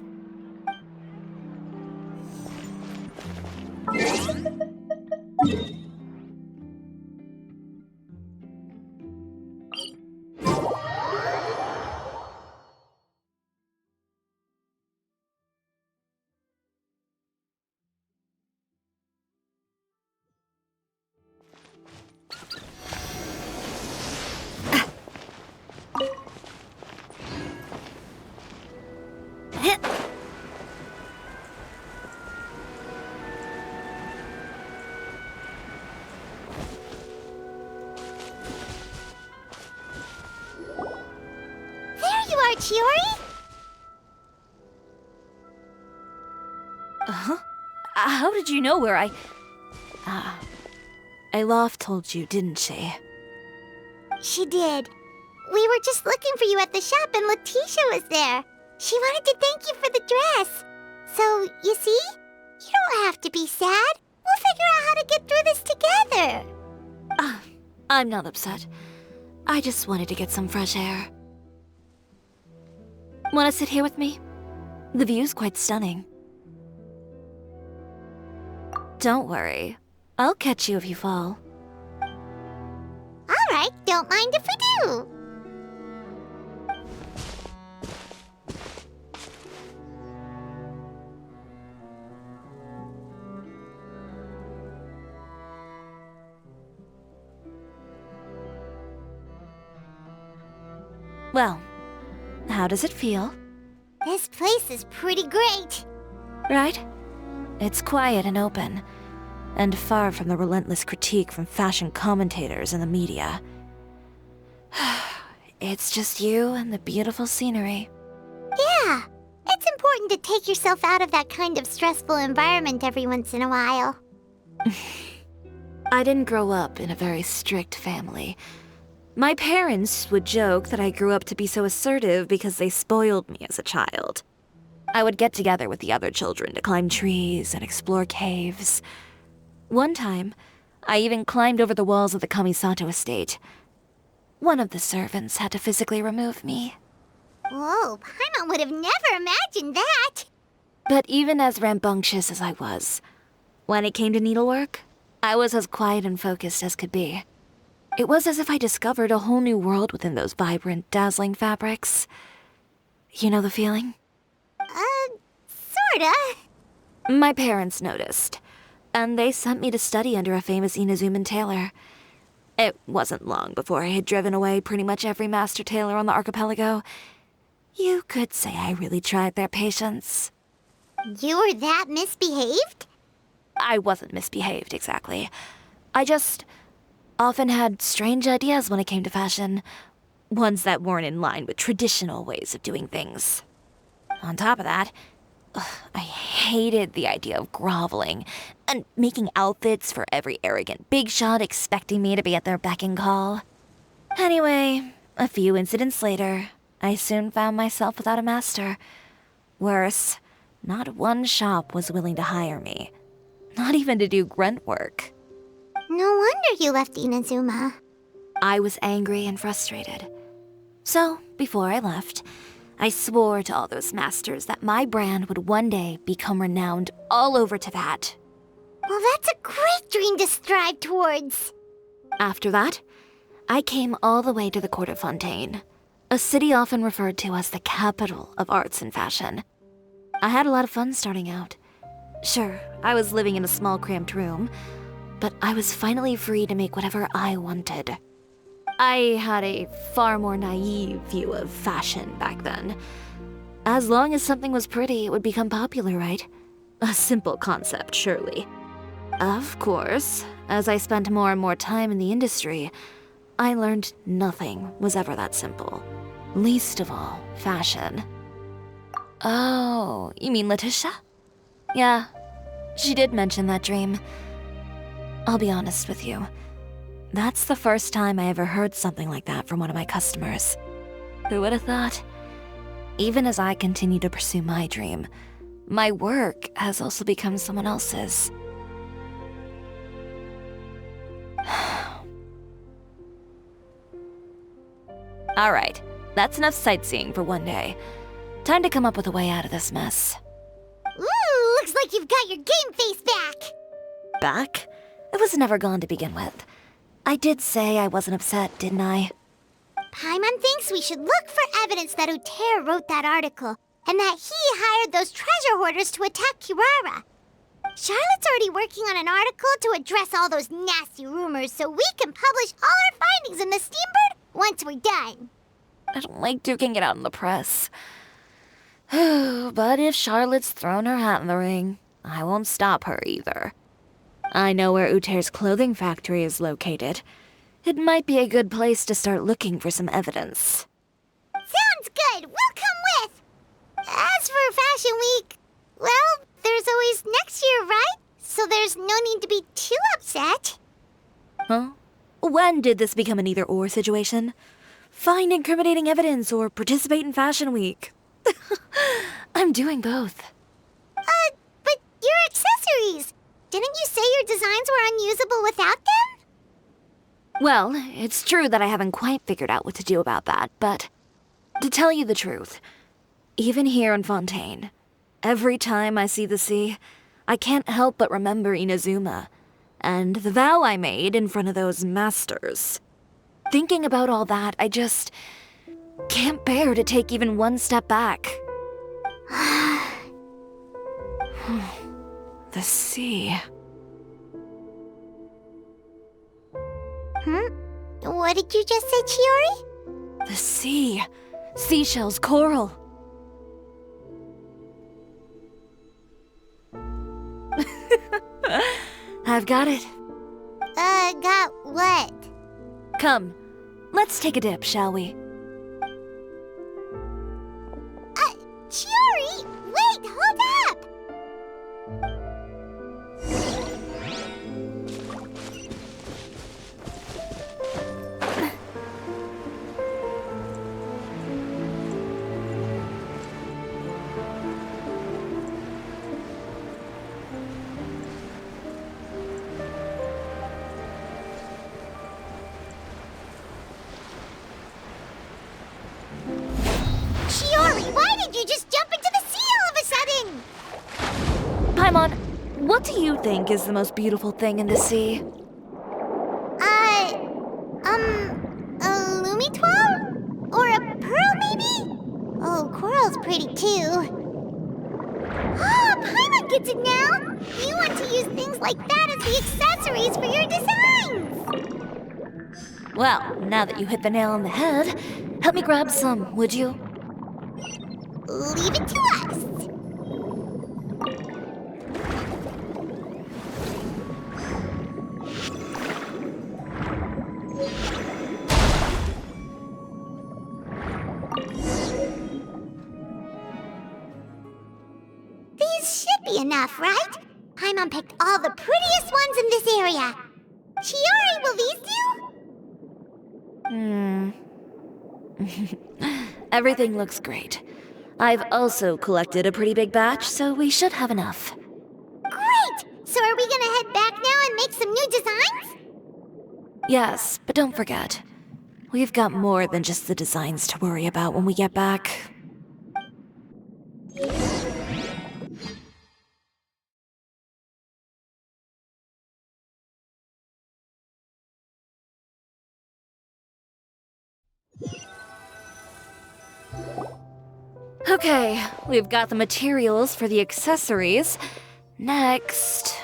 Chiori? Uh-huh. How did you know where Olaf told you, didn't she? She did. We were just looking for you at the shop and Letitia was there. She wanted to thank you for the dress. So, you see? You don't have to be sad. We'll figure out how to get through this together. I'm not upset. I just wanted to get some fresh air. Want to sit here with me? The view's quite stunning. Don't worry. I'll catch you if you fall. All right, don't mind if we do. Well, how does it feel? This place is pretty great. Right? It's quiet and open, and far from the relentless critique from fashion commentators and the media. It's just you and the beautiful scenery. Yeah, it's important to take yourself out of that kind of stressful environment every once in a while. I didn't grow up in a very strict family. My parents would joke that I grew up to be so assertive because they spoiled me as a child. I would get together with the other children to climb trees and explore caves. One time, I even climbed over the walls of the Kamisato estate. One of the servants had to physically remove me. Whoa, Paimon would have never imagined that. But even as rambunctious as I was, when it came to needlework, I was as quiet and focused as could be. It was as if I discovered a whole new world within those vibrant, dazzling fabrics. You know the feeling? Sorta. My parents noticed, and they sent me to study under a famous Inazuman tailor. It wasn't long before I had driven away pretty much every master tailor on the archipelago. You could say I really tried their patience. You were that misbehaved? I wasn't misbehaved, exactly. I just often had strange ideas when it came to fashion. Ones that weren't in line with traditional ways of doing things. On top of that, I hated the idea of groveling and making outfits for every arrogant big shot expecting me to be at their beck and call. Anyway, a few incidents later, I soon found myself without a master. Worse, not one shop was willing to hire me. Not even to do grunt work. No wonder you left Inazuma. I was angry and frustrated. So, before I left, I swore to all those masters that my brand would one day become renowned all over Teyvat. Well, that's a great dream to strive towards. After that, I came all the way to the court of Fontaine, a city often referred to as the capital of arts and fashion. I had a lot of fun starting out. Sure, I was living in a small cramped room, but I was finally free to make whatever I wanted. I had a far more naive view of fashion back then. As long as something was pretty, it would become popular, right? A simple concept, surely. Of course, as I spent more and more time in the industry, I learned nothing was ever that simple. Least of all, fashion. Oh, you mean Letitia? Yeah, she did mention that dream. I'll be honest with you. That's the first time I ever heard something like that from one of my customers. Who would have thought? Even as I continue to pursue my dream, my work has also become someone else's. Alright, that's enough sightseeing for one day. Time to come up with a way out of this mess. Ooh, looks like you've got your game face back. Back? It was never gone to begin with. I did say I wasn't upset, didn't I? Paimon thinks we should look for evidence that Uter wrote that article, and that he hired those treasure hoarders to attack Kirara. Charlotte's already working on an article to address all those nasty rumors so we can publish all our findings in the Steambird once we're done. I don't like duking it out in the press. But if Charlotte's thrown her hat in the ring, I won't stop her either. I know where Uter's clothing factory is located. It might be a good place to start looking for some evidence. Sounds good. We'll come with. As for Fashion Week, well, there's always next year, right? So there's no need to be too upset. Huh? When did this become an either-or situation? Find incriminating evidence or participate in Fashion Week. I'm doing both. But your accessories! Didn't you say your designs were unusable without them? Well, it's true that I haven't quite figured out what to do about that, but to tell you the truth, even here in Fontaine, every time I see the sea, I can't help but remember Inazuma and the vow I made in front of those masters. Thinking about all that, I just can't bear to take even one step back. The sea. What did you just say, Chiori? The sea. Seashells, coral. I've got it. Got what? Come, let's take a dip, shall we? Chiori! Wait, hold up! Chiori, why did you just jump into the sea all of a sudden? Paimon, what do you think is the most beautiful thing in the sea? A Lumitwal? Or a pearl, maybe? Oh, coral's pretty too. Oh, Paimon gets it now! You want to use things like that as the accessories for your designs! Well, now that you hit the nail on the head, help me grab some, would you? Leave it to us. should be enough, right? Paimon picked all the prettiest ones in this area. Chiori, will these do? Everything looks great. I've also collected a pretty big batch, so we should have enough. Great! So are we gonna head back now and make some new designs? Yes, but don't forget, we've got more than just the designs to worry about when we get back. Okay, we've got the materials for the accessories. Next,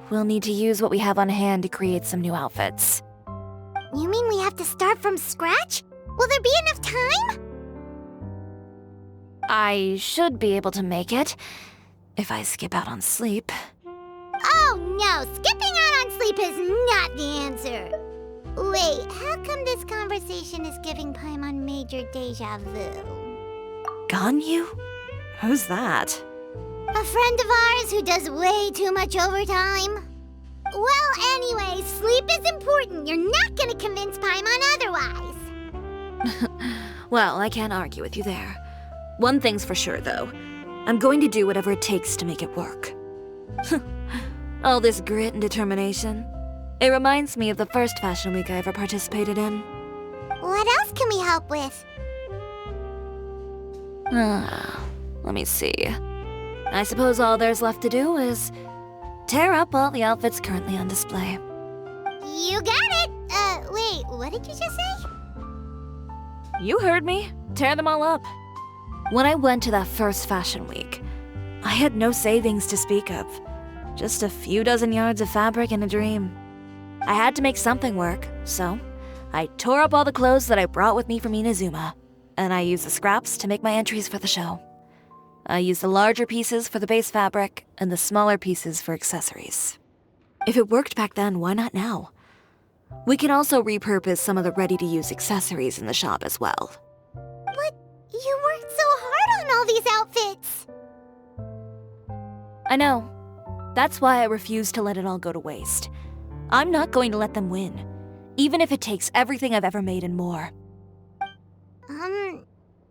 we'll need to use what we have on hand to create some new outfits. You mean we have to start from scratch? Will there be enough time? I should be able to make it, if I skip out on sleep. Oh no, skipping out on sleep is not the answer. Wait, how come this conversation is giving Paimon major deja vu? Ganyu? Who's that? A friend of ours who does way too much overtime. Well, anyway, sleep is important. You're not gonna convince Paimon otherwise. Well, I can't argue with you there. One thing's for sure, though. I'm going to do whatever it takes to make it work. All this grit and determination. It reminds me of the first fashion week I ever participated in. What else can we help with? Let me see. I suppose all there's left to do is tear up all the outfits currently on display. You got it! Wait, what did you just say? You heard me. Tear them all up. When I went to that first fashion week, I had no savings to speak of. Just a few dozen yards of fabric and a dream. I had to make something work, so I tore up all the clothes that I brought with me from Inazuma, and I used the scraps to make my entries for the show. I used the larger pieces for the base fabric and the smaller pieces for accessories. If it worked back then, why not now? We can also repurpose some of the ready-to-use accessories in the shop as well. But you worked so hard on all these outfits! I know. That's why I refuse to let it all go to waste. I'm not going to let them win, even if it takes everything I've ever made and more.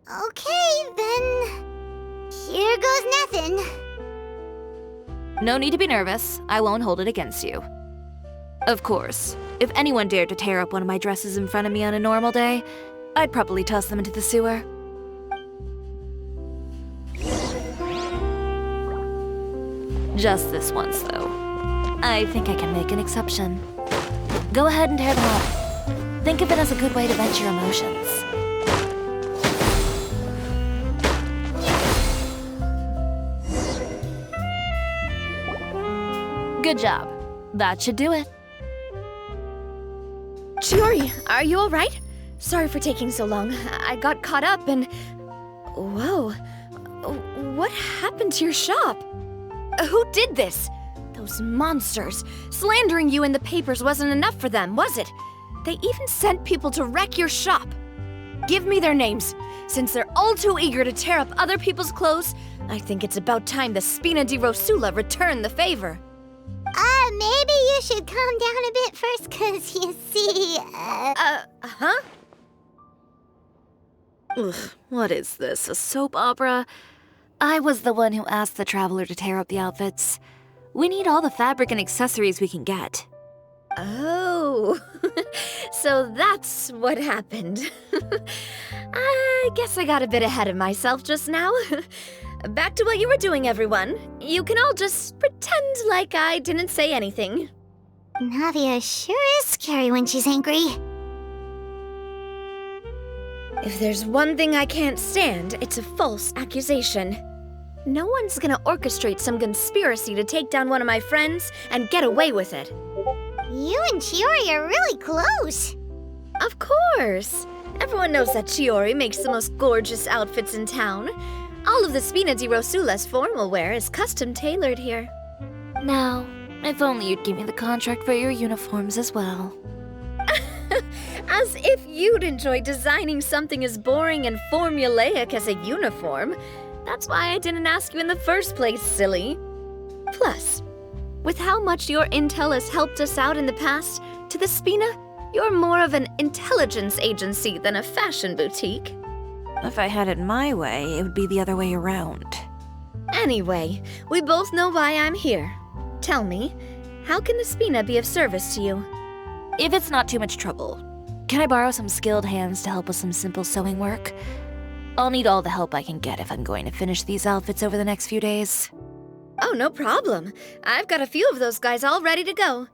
Okay, then... Here goes nothing. No need to be nervous. I won't hold it against you. Of course, if anyone dared to tear up one of my dresses in front of me on a normal day, I'd probably toss them into the sewer. Just this once, though. I think I can make an exception. Go ahead and tear them up. Think of it as a good way to vent your emotions. Good job. That should do it. Chiori, are you alright? Sorry for taking so long. I got caught up and... Whoa. What happened to your shop? Who did this? Those monsters. Slandering you in the papers wasn't enough for them, was it? They even sent people to wreck your shop. Give me their names. Since they're all too eager to tear up other people's clothes, I think it's about time the Spina di Rosula return the favor. Maybe you should calm down a bit first, 'cause you see, Huh? Ugh, what is this, a soap opera? I was the one who asked the traveler to tear up the outfits. We need all the fabric and accessories we can get. Oh, so that's what happened. I guess I got a bit ahead of myself just now. Back to what you were doing, everyone. You can all just pretend like I didn't say anything. Navia sure is scary when she's angry. If there's one thing I can't stand, it's a false accusation. No one's gonna orchestrate some conspiracy to take down one of my friends and get away with it. You and Chiori are really close. Of course. Everyone knows that Chiori makes the most gorgeous outfits in town. All of the Spina di Rosula's formal wear is custom tailored here. Now, if only you'd give me the contract for your uniforms as well. As if you'd enjoy designing something as boring and formulaic as a uniform. That's why I didn't ask you in the first place, silly. Plus, with how much your intel has helped us out in the past, to the Spina, you're more of an intelligence agency than a fashion boutique. If I had it my way, it would be the other way around. Anyway, we both know why I'm here. Tell me, how can the Spina be of service to you? If it's not too much trouble, can I borrow some skilled hands to help with some simple sewing work? I'll need all the help I can get if I'm going to finish these outfits over the next few days. Oh, no problem. I've got a few of those guys all ready to go.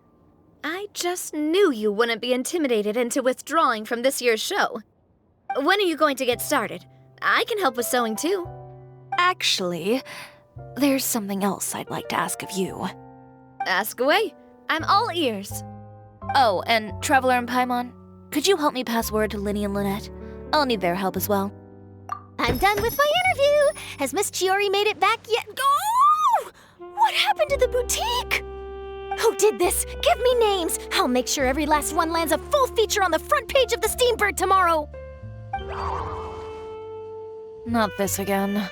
I just knew you wouldn't be intimidated into withdrawing from this year's show. When are you going to get started? I can help with sewing too. Actually, there's something else I'd like to ask of you. Ask away. I'm all ears. Oh, and Traveler and Paimon, could you help me pass word to Linny and Lynette? I'll need their help as well. I'm done with my interview. Has Miss Chiori made it back yet? Oh! What happened to the boutique? Who did this? Give me names. I'll make sure every last one lands a full feature on the front page of the Steambird tomorrow. Not this again.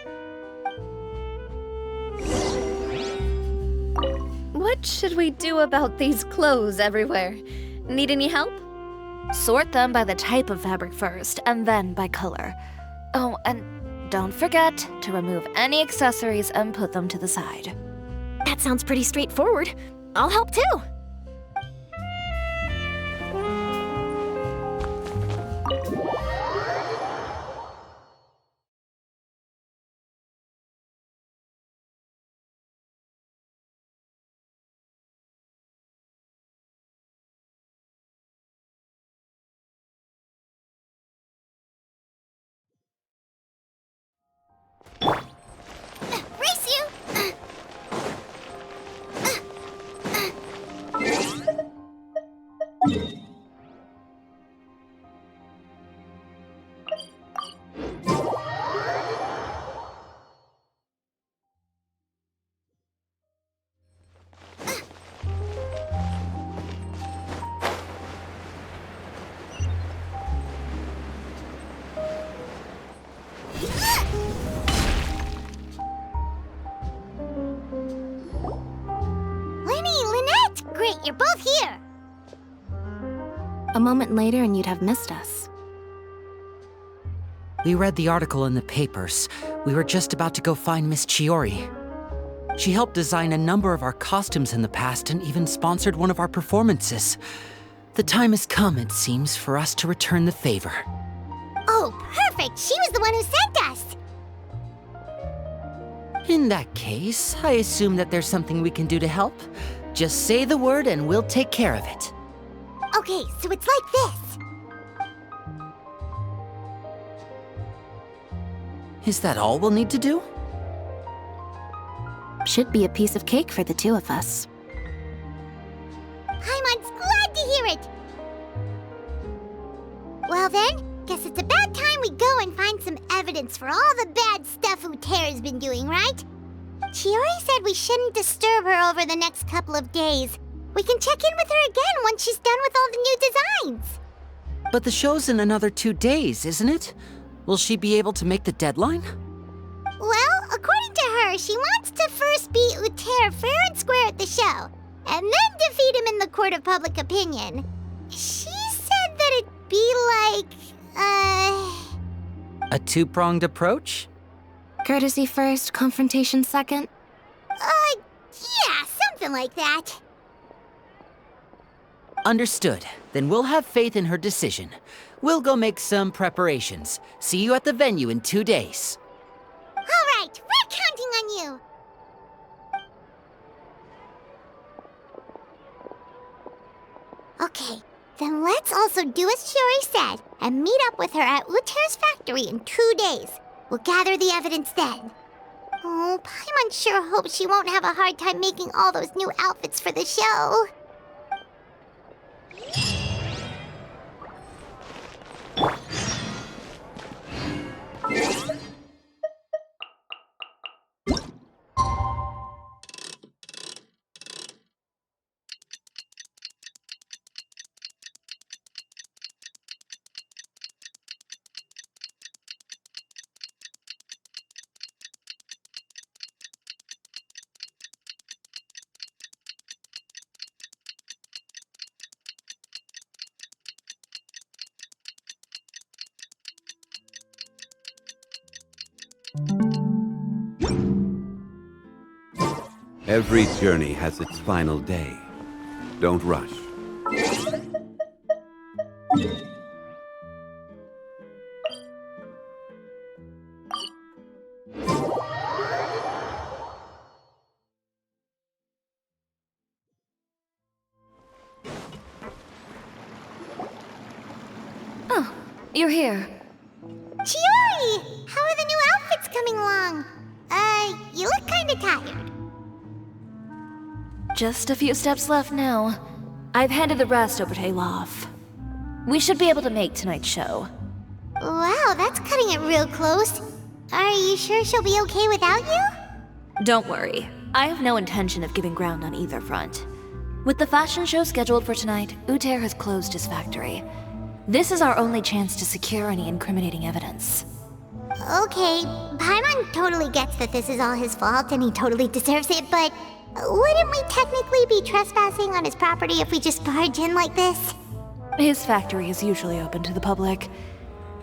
What should we do about these clothes everywhere? Need any help? Sort them by the type of fabric first, and then by color. Oh, and don't forget to remove any accessories and put them to the side. That sounds pretty straightforward. I'll help too. Race you! Lenny, Lynette! Great, you're both here! A moment later and you'd have missed us. We read the article in the papers. We were just about to go find Miss Chiori. She helped design a number of our costumes in the past and even sponsored one of our performances. The time has come, it seems, for us to return the favor. Oh, perfect! She was the one who sent us! In that case, I assume that there's something we can do to help. Just say the word and we'll take care of it. Okay, so it's like this. Is that all we'll need to do? Should be a piece of cake for the two of us. Paimon's glad to hear it! Well then, guess it's about time we go and find some evidence for all the bad stuff Uterra's been doing, right? Chiori said we shouldn't disturb her over the next couple of days. We can check in with her again once she's done with all the new designs. But the show's in another 2 days, isn't it? Will she be able to make the deadline? Well, according to her, she wants to first beat Uter fair and square at the show, and then defeat him in the court of public opinion. She said that it'd be like, A two-pronged approach? Courtesy first, confrontation second? Yeah, something like that. Understood. Then we'll have faith in her decision. We'll go make some preparations. See you at the venue in 2 days. All right, we're counting on you. Okay, then let's also do as Chiori said and meet up with her at Uter's factory in 2 days. We'll gather the evidence then. Oh, Paimon sure hopes she won't have a hard time making all those new outfits for the show. Every journey has its final day. Don't rush. Oh, you're here. Chiori! How are the new outfits coming along? You look kinda tired. Just a few steps left now. I've handed the rest over to Olaf. We should be able to make tonight's show. Wow, that's cutting it real close. Are you sure she'll be okay without you? Don't worry. I have no intention of giving ground on either front. With the fashion show scheduled for tonight, Uter has closed his factory. This is our only chance to secure any incriminating evidence. Okay, Paimon totally gets that this is all his fault and he totally deserves it, but wouldn't we technically be trespassing on his property if we just barge in like this? His factory is usually open to the public.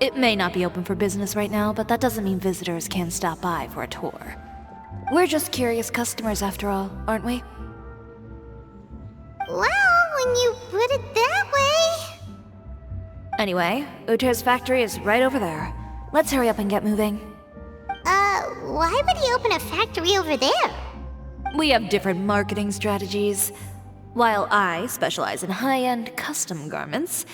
It may not be open for business right now, but that doesn't mean visitors can't stop by for a tour. We're just curious customers after all, aren't we? Well, when you put it that way... Anyway, Uter's factory is right over there. Let's hurry up and get moving. Why would he open a factory over there? We have different marketing strategies. While I specialize in high-end custom garments,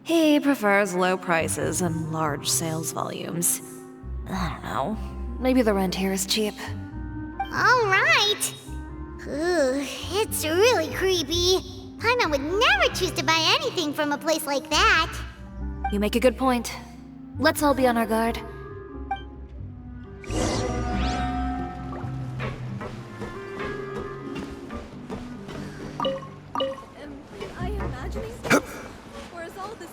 he prefers low prices and large sales volumes. I don't know. Maybe the rent here is cheap. Alright. It's really creepy. Paimon would never choose to buy anything from a place like that. You make a good point. Let's all be on our guard. Am I imagining? Or is all this...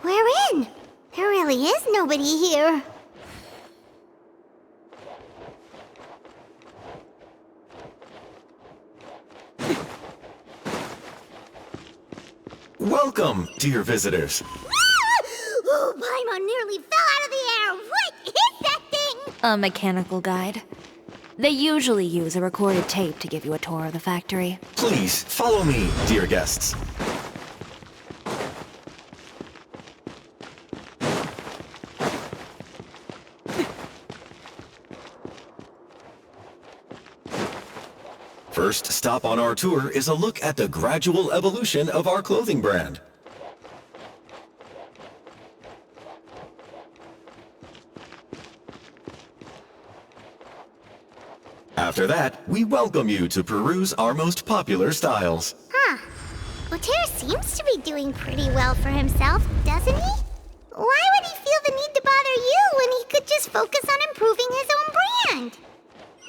We're in. There really is nobody here. Welcome, dear visitors. Oh, Paimon nearly fell out of the air. What is that thing? A mechanical guide. They usually use a recorded tape to give you a tour of the factory. Please, follow me, dear guests. First stop on our tour is a look at the gradual evolution of our clothing brand. After that, we welcome you to peruse our most popular styles. Huh. Uter seems to be doing pretty well for himself, doesn't he? Why would he feel the need to bother you when he could just focus on improving his own brand?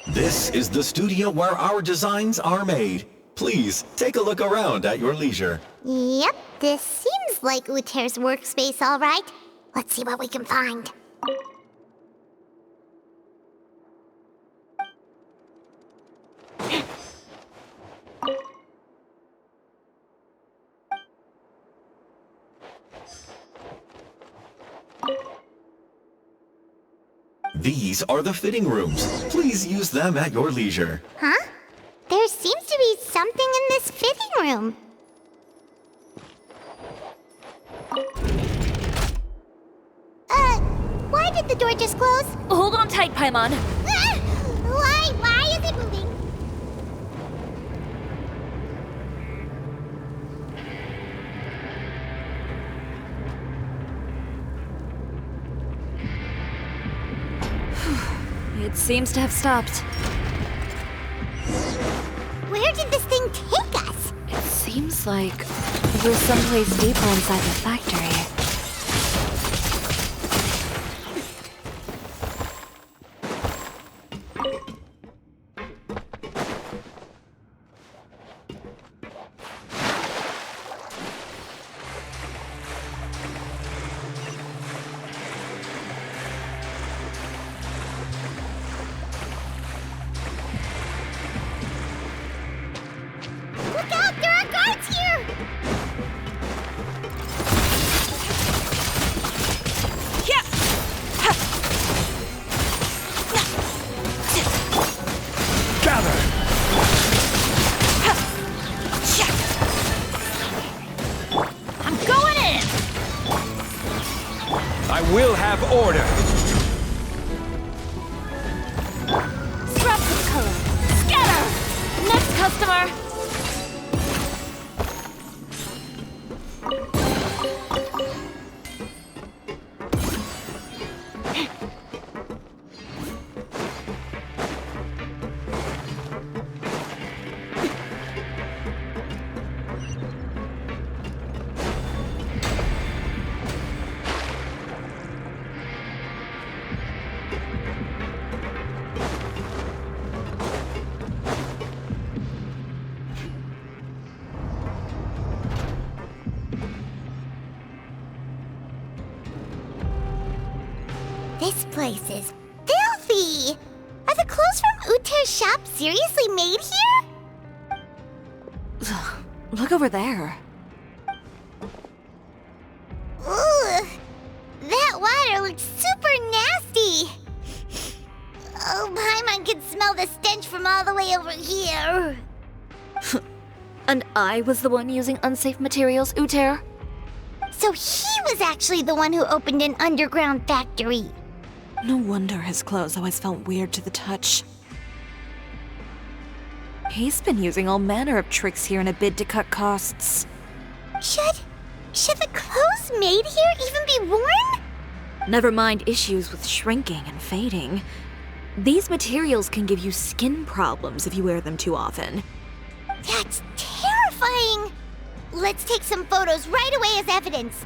This is the studio where our designs are made. Please, take a look around at your leisure. Yep, this seems like Uter's workspace, all right. Let's see what we can find. These are the fitting rooms. Please use them at your leisure. Huh? There seems to be something in this fitting room. Why did the door just close? Hold on tight, Paimon. Why is it moving? It seems to have stopped. Where did this thing take us? It seems like We're someplace deeper inside the factory. Look out! There are guards here! Gather! I'm going in! I will have order! Scraps of color. Scatter! Next customer! This place is filthy! Are the clothes from Uter's shop seriously made here? Look over there. Ugh! That water looks super nasty! Oh, Paimon can smell the stench from all the way over here. And I was the one using unsafe materials, Uter? So he was actually the one who opened an underground factory. No wonder his clothes always felt weird to the touch. He's been using all manner of tricks here in a bid to cut costs. Should the clothes made here even be worn? Never mind issues with shrinking and fading. These materials can give you skin problems if you wear them too often. That's terrifying! Let's take some photos right away as evidence.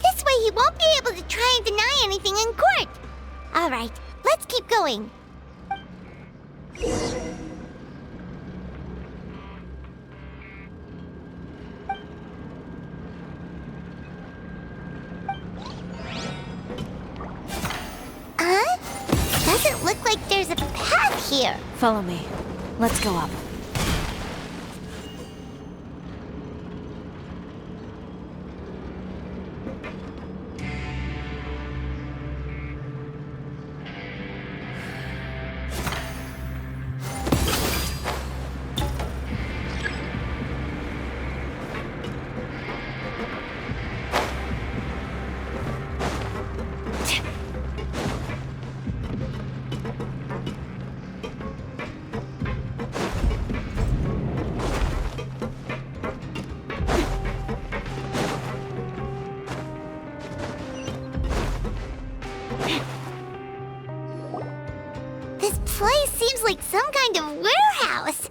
This way he won't be able to try and deny anything in court. All right, let's keep going. Huh? Doesn't look like there's a path here. Follow me. Let's go up. This place seems like some kind of warehouse.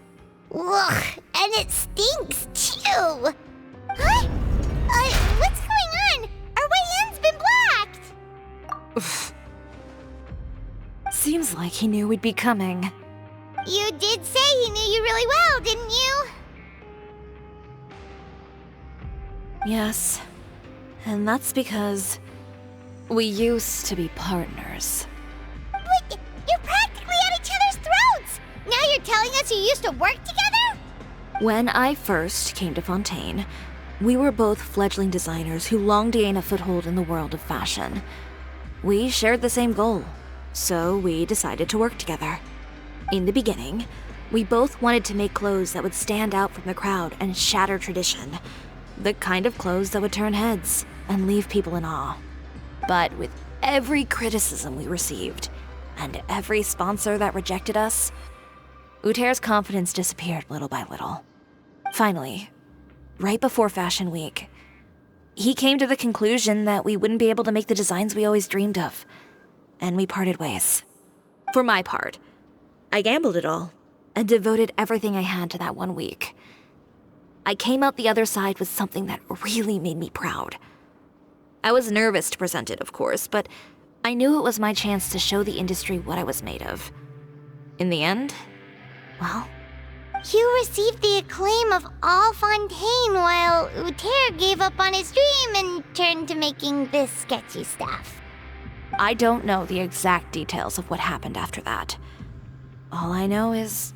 Ugh, and it stinks too. Huh? What's going on? Our way in's been blocked. Seems like he knew we'd be coming. You did say he knew you really well, didn't you? Yes. And that's because we used to be partners. But you're practically at each other's throats. Now you're telling us you used to work together? When I first came to Fontaine, we were both fledgling designers who longed to gain a foothold in the world of fashion. We shared the same goal, so we decided to work together. In the beginning, we both wanted to make clothes that would stand out from the crowd and shatter tradition. The kind of clothes that would turn heads and leave people in awe. But with every criticism we received, and every sponsor that rejected us, Uter's confidence disappeared little by little. Finally, right before Fashion Week, he came to the conclusion that we wouldn't be able to make the designs we always dreamed of, and we parted ways. For my part, I gambled it all and devoted everything I had to that 1 week. I came out the other side with something that really made me proud. I was nervous to present it, of course, but I knew it was my chance to show the industry what I was made of. In the end, well... You received the acclaim of all Fontaine while Uter gave up on his dream and turned to making this sketchy stuff. I don't know the exact details of what happened after that. All I know is,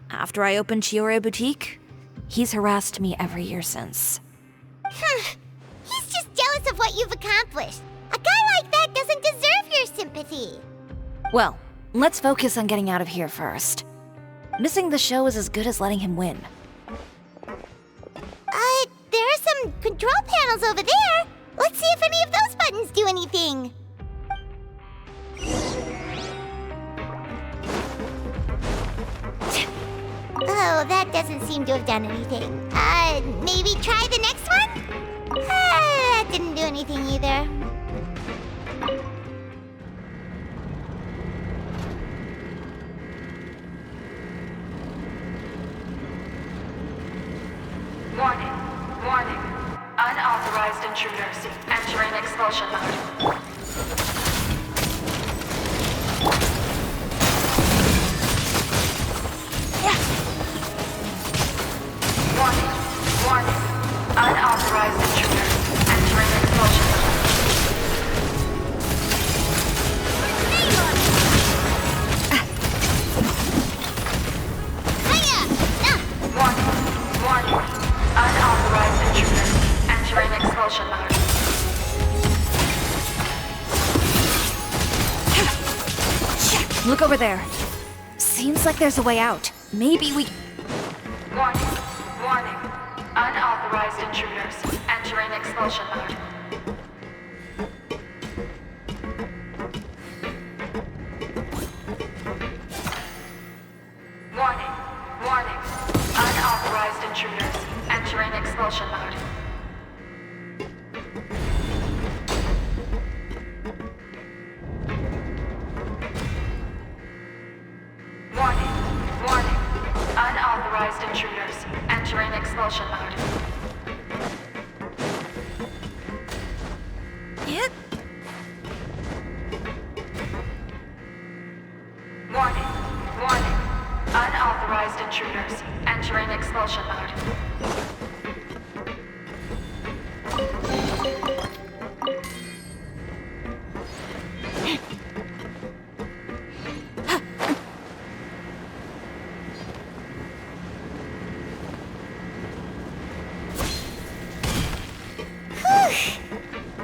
after I opened Chiori Boutique, he's harassed me every year since. He's just jealous of what you've accomplished. A guy like that doesn't deserve your sympathy. Well, let's focus on getting out of here first. Missing the show is as good as letting him win. There are some control panels over there. Let's see if any of those buttons do anything. Oh, that doesn't seem to have done anything. Maybe try the next one? That didn't do anything either. Warning. Warning. Unauthorized intruders entering expulsion mode. Warning. Warning. Unauthorized intruders entering expulsion mode. Warning. Warning. Unauthorized intruders entering expulsion mode. Look over there. Seems like there's a way out. Maybe we... Warning. Warning. Unauthorized intruders entering expulsion mode. Warning. Warning. Unauthorized intruders entering expulsion mode. Warning. Warning. Unauthorized intruders entering expulsion mode. Warning. Warning. Unauthorized intruders entering expulsion mode.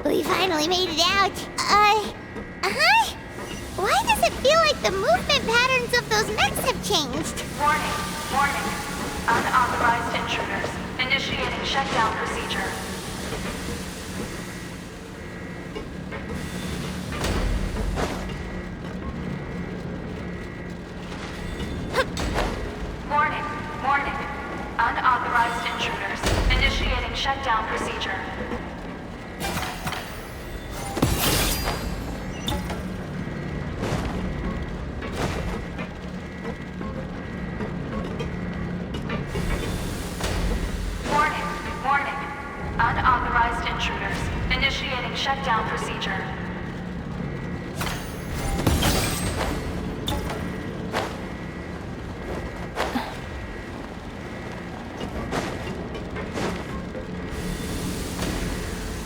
We finally made it out. Why does it feel like the movement patterns of those mechs have changed? Warning. Warning. Unauthorized intruders initiating shutdown procedure. Warning. Warning. Unauthorized intruders initiating shutdown procedure. Warning. Warning. Unauthorized intruders initiating shutdown procedure.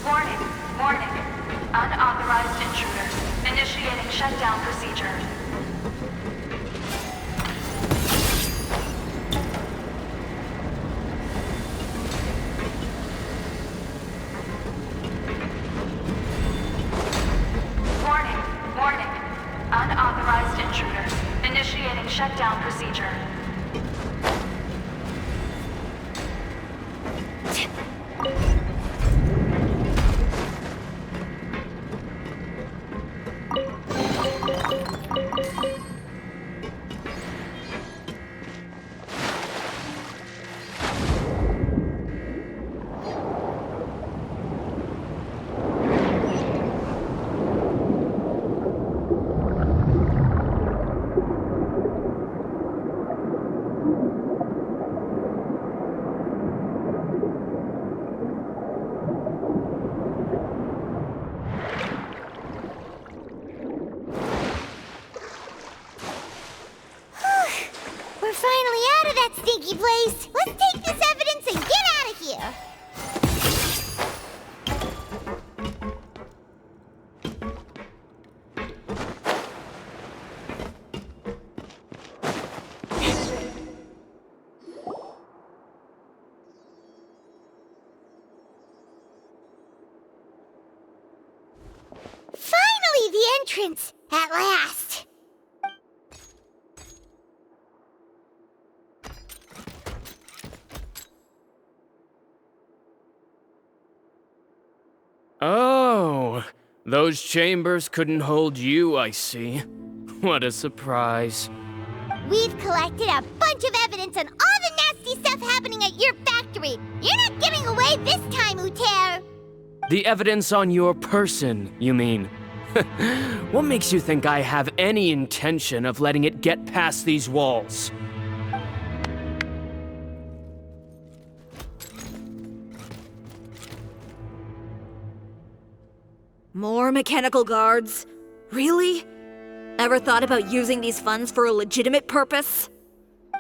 Warning. Warning. Unauthorized intruders initiating shutdown procedure. Warning. Warning. Unauthorized intruders initiating shutdown procedure. of that stinky place. Let's take this evidence and get out of here. Finally, the entrance! At last! Oh, those chambers couldn't hold you, I see. What a surprise. We've collected a bunch of evidence on all the nasty stuff happening at your factory. You're not getting away this time, Uter. The evidence on your person, you mean? What makes you think I have any intention of letting it get past these walls? More mechanical guards? Really? Ever thought about using these funds for a legitimate purpose?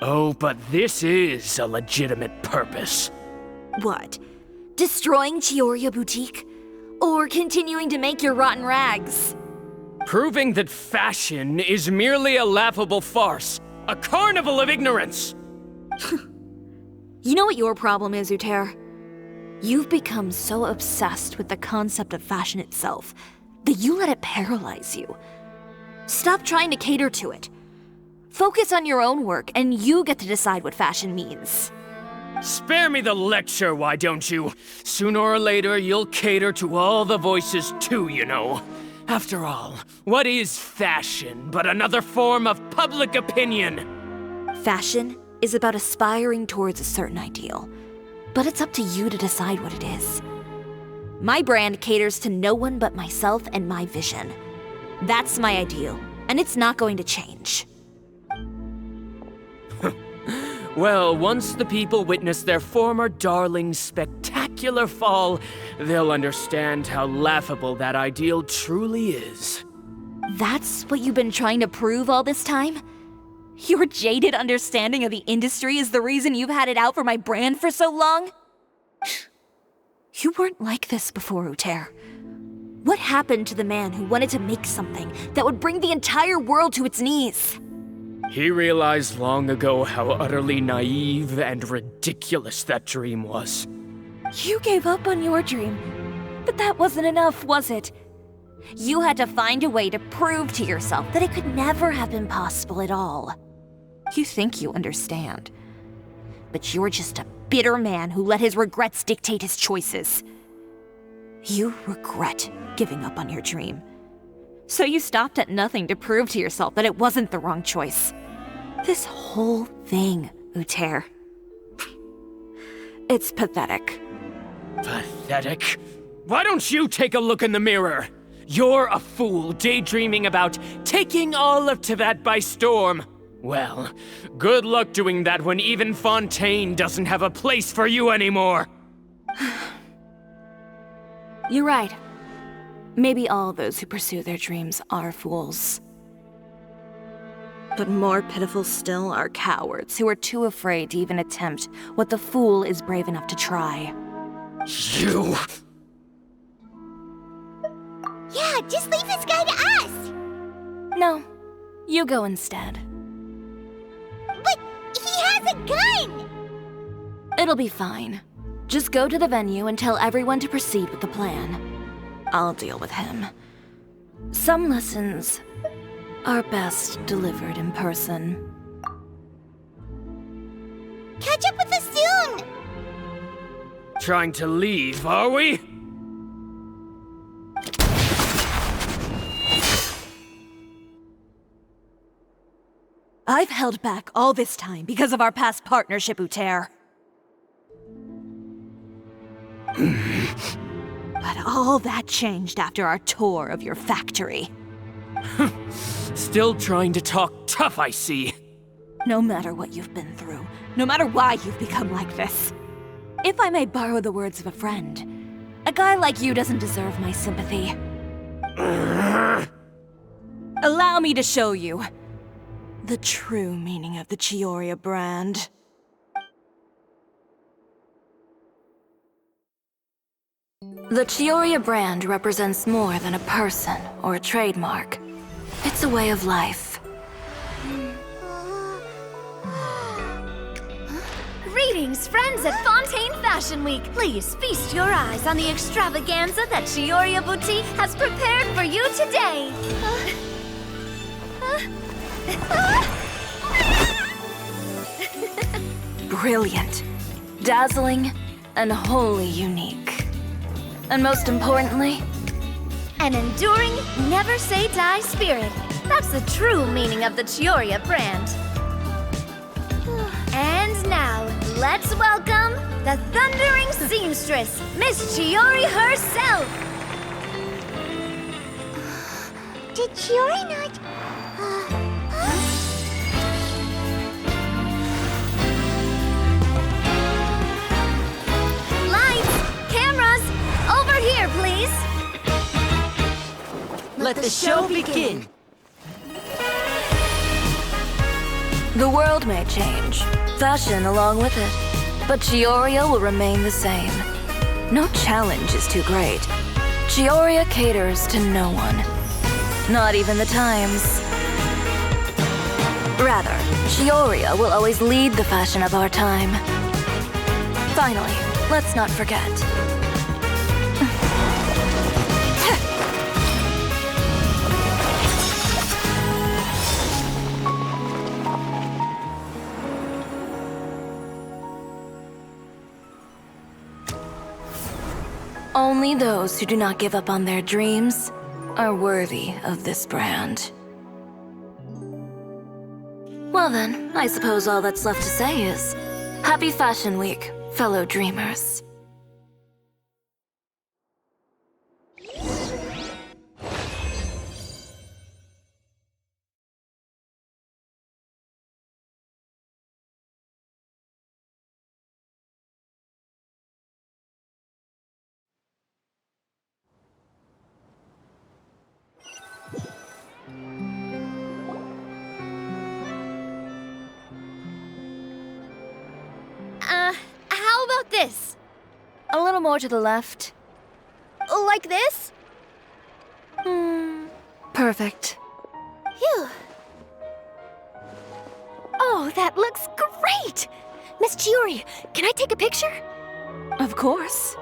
Oh, but this is a legitimate purpose. What? Destroying Chiori Boutique? Or continuing to make your rotten rags? Proving that fashion is merely a laughable farce. A carnival of ignorance! You know what your problem is, Uter? You've become so obsessed with the concept of fashion itself that you let it paralyze you. Stop trying to cater to it. Focus on your own work, and you get to decide what fashion means. Spare me the lecture, why don't you? Sooner or later, you'll cater to all the voices too, you know. After all, what is fashion but another form of public opinion? Fashion is about aspiring towards a certain ideal, but it's up to you to decide what it is. My brand caters to no one but myself and my vision. That's my ideal, and it's not going to change. Well, once the people witness their former darling's spectacular fall, they'll understand how laughable that ideal truly is. That's what you've been trying to prove all this time? Your jaded understanding of the industry is the reason you've had it out for my brand for so long? You weren't like this before, Uter. What happened to the man who wanted to make something that would bring the entire world to its knees? He realized long ago how utterly naive and ridiculous that dream was. You gave up on your dream, but that wasn't enough, was it? You had to find a way to prove to yourself that it could never have been possible at all. You think you understand, but you're just a bitter man who let his regrets dictate his choices. You regret giving up on your dream. So you stopped at nothing to prove to yourself that it wasn't the wrong choice. This whole thing, Uter. It's pathetic. Pathetic? Why don't you take a look in the mirror? You're a fool daydreaming about taking all of Tibet by storm. Well, good luck doing that when even Fontaine doesn't have a place for you anymore. You're right. Maybe all those who pursue their dreams are fools. But more pitiful still are cowards who are too afraid to even attempt what the fool is brave enough to try. You! Yeah, just leave this guy to us! No, you go instead. But he has a gun! It'll be fine. Just go to the venue and tell everyone to proceed with the plan. I'll deal with him. Some lessons are best delivered in person. Catch up with us soon! Trying to leave, are we? I've held back all this time because of our past partnership, Uter. But all that changed after our tour of your factory. Still trying to talk tough, I see. No matter what you've been through, no matter why you've become like this. If I may borrow the words of a friend, a guy like you doesn't deserve my sympathy. Allow me to show you the true meaning of the Chiori brand. The Chiori brand represents more than a person or a trademark. It's a way of life. Greetings, friends at Fontaine Fashion Week. Please feast your eyes on the extravaganza that Chiori Boutique has prepared for you today. Brilliant, dazzling, and wholly unique. And most importantly, An enduring, never-say-die spirit. That's the true meaning of the Chiori brand. And now, let's welcome the thundering seamstress, Miss Chiori herself! Did Chiori not... Lights! Cameras! Over here, please! Let the show begin. the world may change, fashion along with it, but Chiori will remain the same. No challenge is too great. Chiori caters to no one. Not even the times. Rather, Chiori will always lead the fashion of our time. Finally, let's not forget. Only those who do not give up on their dreams are worthy of this brand. Well then, I suppose all that's left to say is, Happy Fashion Week, fellow dreamers. How about this? A little more to the left. Like this? Perfect. Phew. Oh, that looks great! Miss Chiori, can I take a picture? Of course.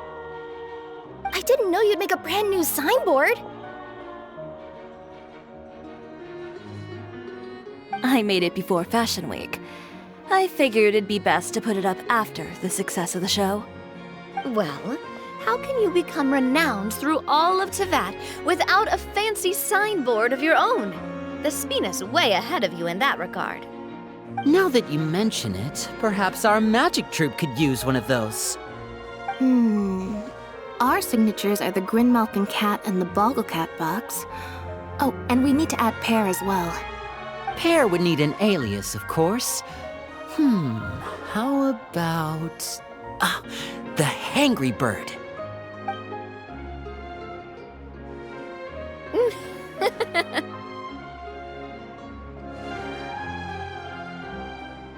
I didn't know you'd make a brand new signboard. I made it before Fashion Week. I figured it'd be best to put it up after the success of the show. Well, how can you become renowned through all of Tevat without a fancy signboard of your own? The Spina's way ahead of you in that regard. Now that you mention it, perhaps our magic troupe could use one of those. Our signatures are the Grinmalkin Cat and the Bogglecat box. Oh, and we need to add Pear as well. Pear would need an alias, of course. How about... the Hangry Bird.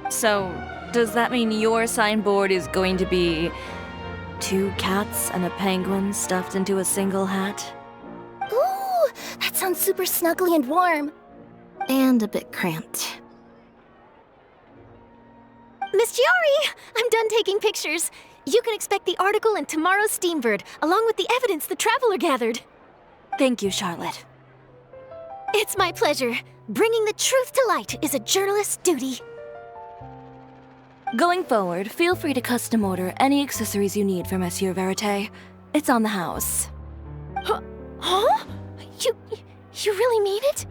So, does that mean your signboard is going to be 2 cats and a penguin stuffed into a single hat? Ooh, that sounds super snuggly and warm. And a bit cramped. Miss Chiori, I'm done taking pictures. You can expect the article in tomorrow's Steambird, along with the evidence the Traveler gathered. Thank you, Charlotte. It's my pleasure. Bringing the truth to light is a journalist's duty. Going forward, feel free to custom order any accessories you need for Monsieur Verite. It's on the house. Huh? You really mean it?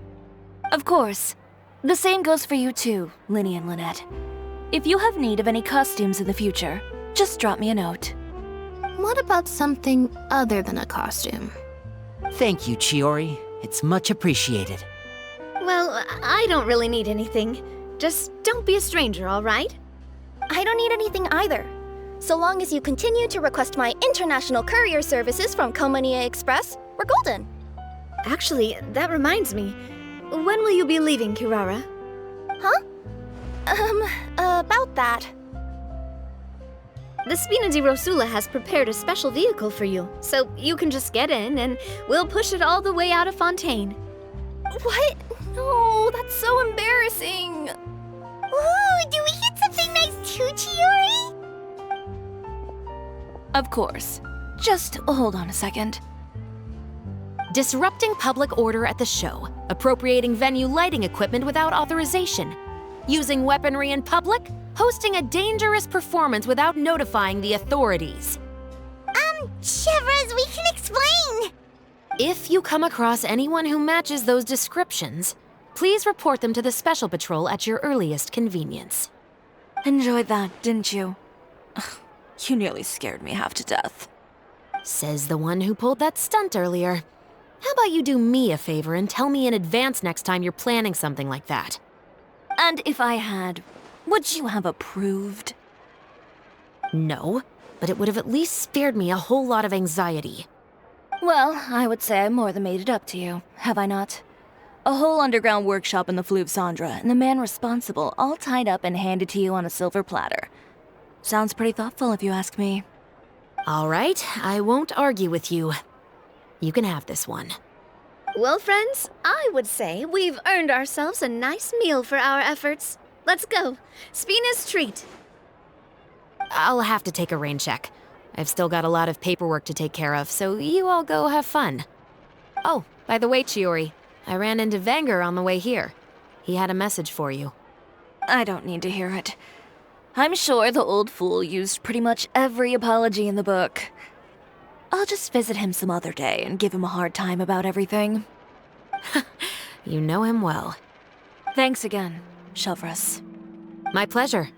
Of course. The same goes for you too, Linny and Lynette. If you have need of any costumes in the future, just drop me a note. What about something other than a costume? Thank you, Chiori. It's much appreciated. Well, I don't really need anything. Just don't be a stranger, all right? I don't need anything either. So long as you continue to request my international courier services from Komania Express, we're golden. Actually, that reminds me. When will you be leaving, Kirara? Huh? About that. The Spina di Rosula has prepared a special vehicle for you, so you can just get in and we'll push it all the way out of Fontaine. What? No, that's so embarrassing. Ooh, do we get something nice too, Chiori? Of course. Just hold on a second. Disrupting public order at the show, appropriating venue lighting equipment without authorization, using weaponry in public, hosting a dangerous performance without notifying the authorities. Chevrolet, we can explain. If you come across anyone who matches those descriptions, please report them to the Special Patrol at your earliest convenience. Enjoyed that, didn't you? Ugh, you nearly scared me half to death. Says the one who pulled that stunt earlier. How about you do me a favor and tell me in advance next time you're planning something like that? And if I had, would you have approved? No, but it would have at least spared me a whole lot of anxiety. Well, I would say I more than made it up to you, have I not? A whole underground workshop in the Fleuve Cendre, and the man responsible all tied up and handed to you on a silver platter. Sounds pretty thoughtful if you ask me. All right, I won't argue with you. You can have this one. Well, friends, I would say we've earned ourselves a nice meal for our efforts. Let's go. Spina's treat. I'll have to take a rain check. I've still got a lot of paperwork to take care of, so you all go have fun. Oh, by the way, Chiori, I ran into Wenger on the way here. He had a message for you. I don't need to hear it. I'm sure the old fool used pretty much every apology in the book. I'll just visit him some other day and give him a hard time about everything. You know him well. Thanks again, Chevrolet. My pleasure.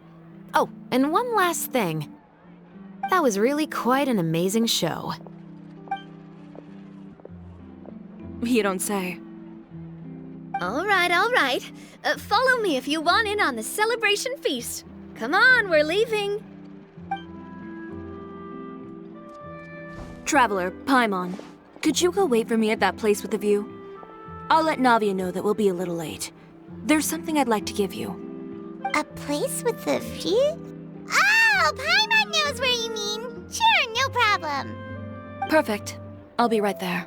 Oh, and one last thing. That was really quite an amazing show. You don't say. All right, all right. Follow me if you want in on the celebration feast. Come on, we're leaving. Traveler, Paimon, could you go wait for me at that place with the view? I'll let Navia know that we'll be a little late. There's something I'd like to give you. A place with a view? Oh, Paimon knows where you mean. Sure, no problem. Perfect. I'll be right there.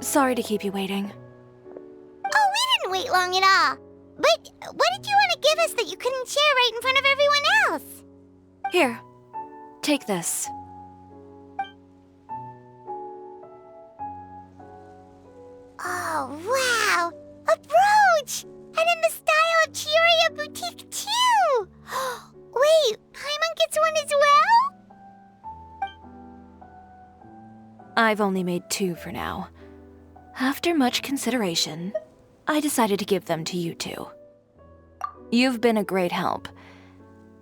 Sorry to keep you waiting. Oh, we didn't wait long at all. But what did you want to give us that you couldn't share right in front of everyone else? Here, take this. Oh, wow! A brooch! And in the style of Chiori Boutique, too! Wait, Paimon gets one as well? I've only made 2 for now. After much consideration, I decided to give them to you two. You've been a great help.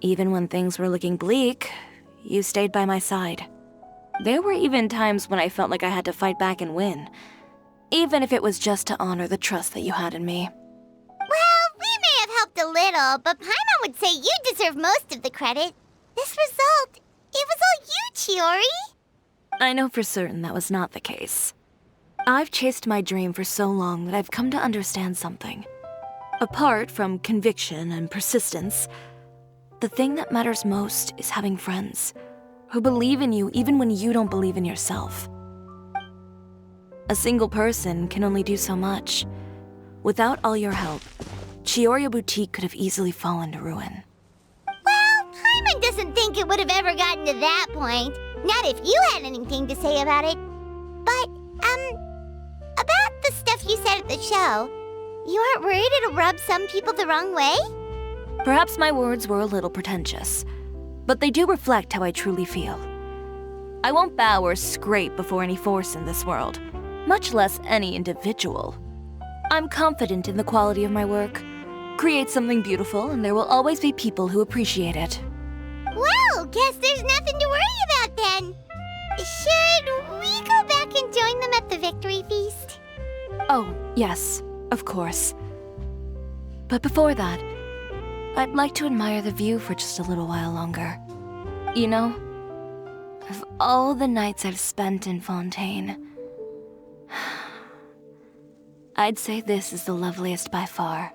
Even when things were looking bleak, you stayed by my side. There were even times when I felt like I had to fight back and win, even if it was just to honor the trust that you had in me. Well, we may have helped a little, but Paimon would say you deserve most of the credit. This result, it was all you, Chiori. I know for certain that was not the case. I've chased my dream for so long that I've come to understand something. Apart from conviction and persistence, the thing that matters most is having friends who believe in you even when you don't believe in yourself. A single person can only do so much. Without all your help, Chiori Boutique could have easily fallen to ruin. Well, Paimon doesn't think it would have ever gotten to that point. Not if you had anything to say about it. But, about the stuff you said at the show, you aren't worried it'll rub some people the wrong way? Perhaps my words were a little pretentious, but they do reflect how I truly feel. I won't bow or scrape before any force in this world, much less any individual. I'm confident in the quality of my work. Create something beautiful, and there will always be people who appreciate it. Well, guess there's nothing to worry about then. Should we go back and join them at the victory feast? Oh, yes, of course. But before that, I'd like to admire the view for just a little while longer. You know, of all the nights I've spent in Fontaine, I'd say this is the loveliest by far.